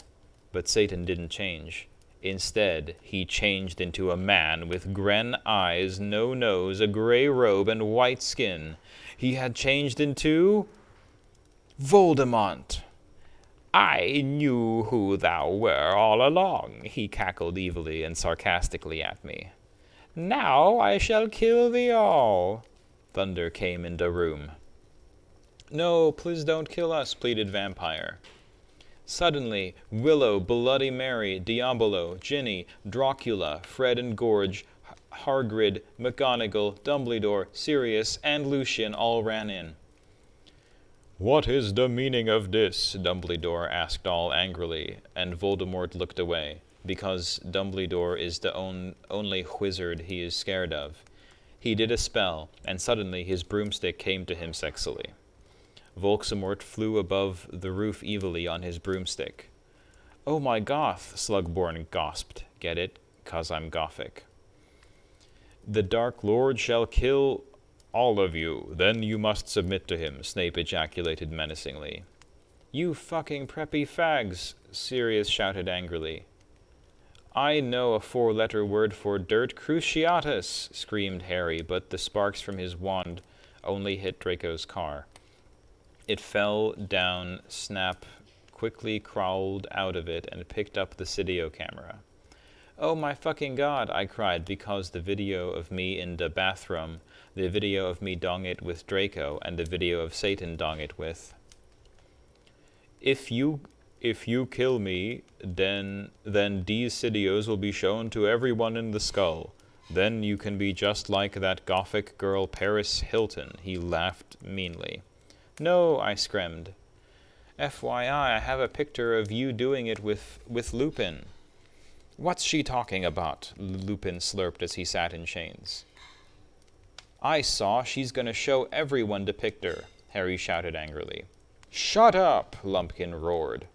But Satan didn't change. Instead, he changed into a man with gren eyes, no nose, a gray robe, and white skin. He had changed into Voldemort. I knew who thou were all along, he cackled evilly and sarcastically at me. Now I shall kill thee all. Thunder came into room. No, please don't kill us, pleaded Vampire. Suddenly, Willow, Bloody Mary, Diabolo, Ginny, Dracula, Fred and Gorge, Hagrid, McGonagall, Dumbledore, Sirius, and Lucian all ran in. What is the meaning of this? Dumbledore asked all angrily, and Voldemort looked away, because Dumbledore is the only wizard he is scared of. He did a spell, and suddenly his broomstick came to him sexily. Voldemort flew above the roof evilly on his broomstick. Oh my goth, Slugborn gasped. Get it? 'Cause I'm Gothic. The Dark Lord shall kill all of you, then you must submit to him, Snape ejaculated menacingly. You fucking preppy fags, Sirius shouted angrily. I know a 4-letter word for dirt, cruciatus, screamed Harry, but the sparks from his wand only hit Draco's car. It fell down, Snap quickly crawled out of it and picked up the video camera. Oh my fucking god, I cried, because the video of me in the bathroom, the video of me dong it with Draco, and the video of Satan dong it with. If you kill me, then these videos will be shown to everyone in the skull. Then you can be just like that Gothic girl Paris Hilton, he laughed meanly. No, I screamed. FYI, I have a picture of you doing it with Lupin. What's she talking about? Lupin slurped as he sat in chains. I saw she's gonna show everyone the picture, Harry shouted angrily. Shut up, Lumpkin roared.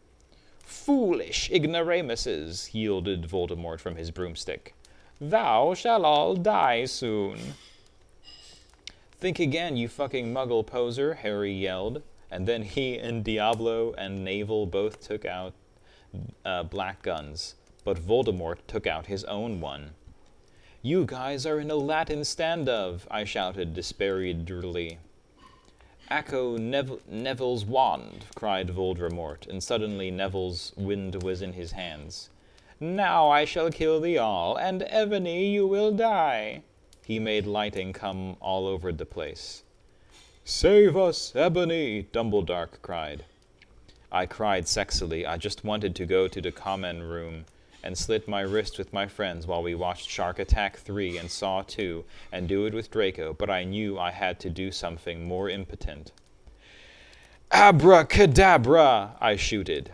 Foolish ignoramuses, yielded Voldemort from his broomstick. Thou shall all die soon. Think again, you fucking muggle poser, Harry yelled, and then he and Diablo and Navel both took out black guns, but Voldemort took out his own one. You guys are in a Latin stand-of, I shouted despairingly. Echo Neville's wand, cried Voldemort, and suddenly Neville's wind was in his hands. Now I shall kill thee all, and Ebony you will die. He made lighting come all over the place. Save us, Ebony, Dumbledore cried. I cried sexily. I just wanted to go to the common room and slit my wrist with my friends while we watched Shark Attack 3 and Saw 2 and do it with Draco, but I knew I had to do something more impotent. Abracadabra, I shouted.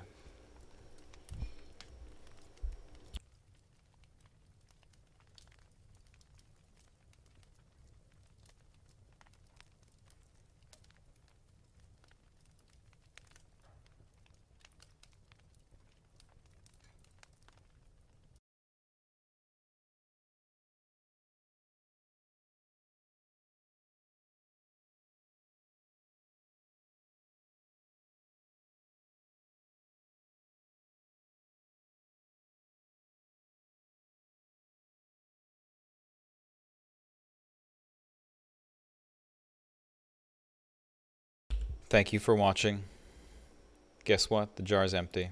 Thank you for watching. Guess what? The jar's empty.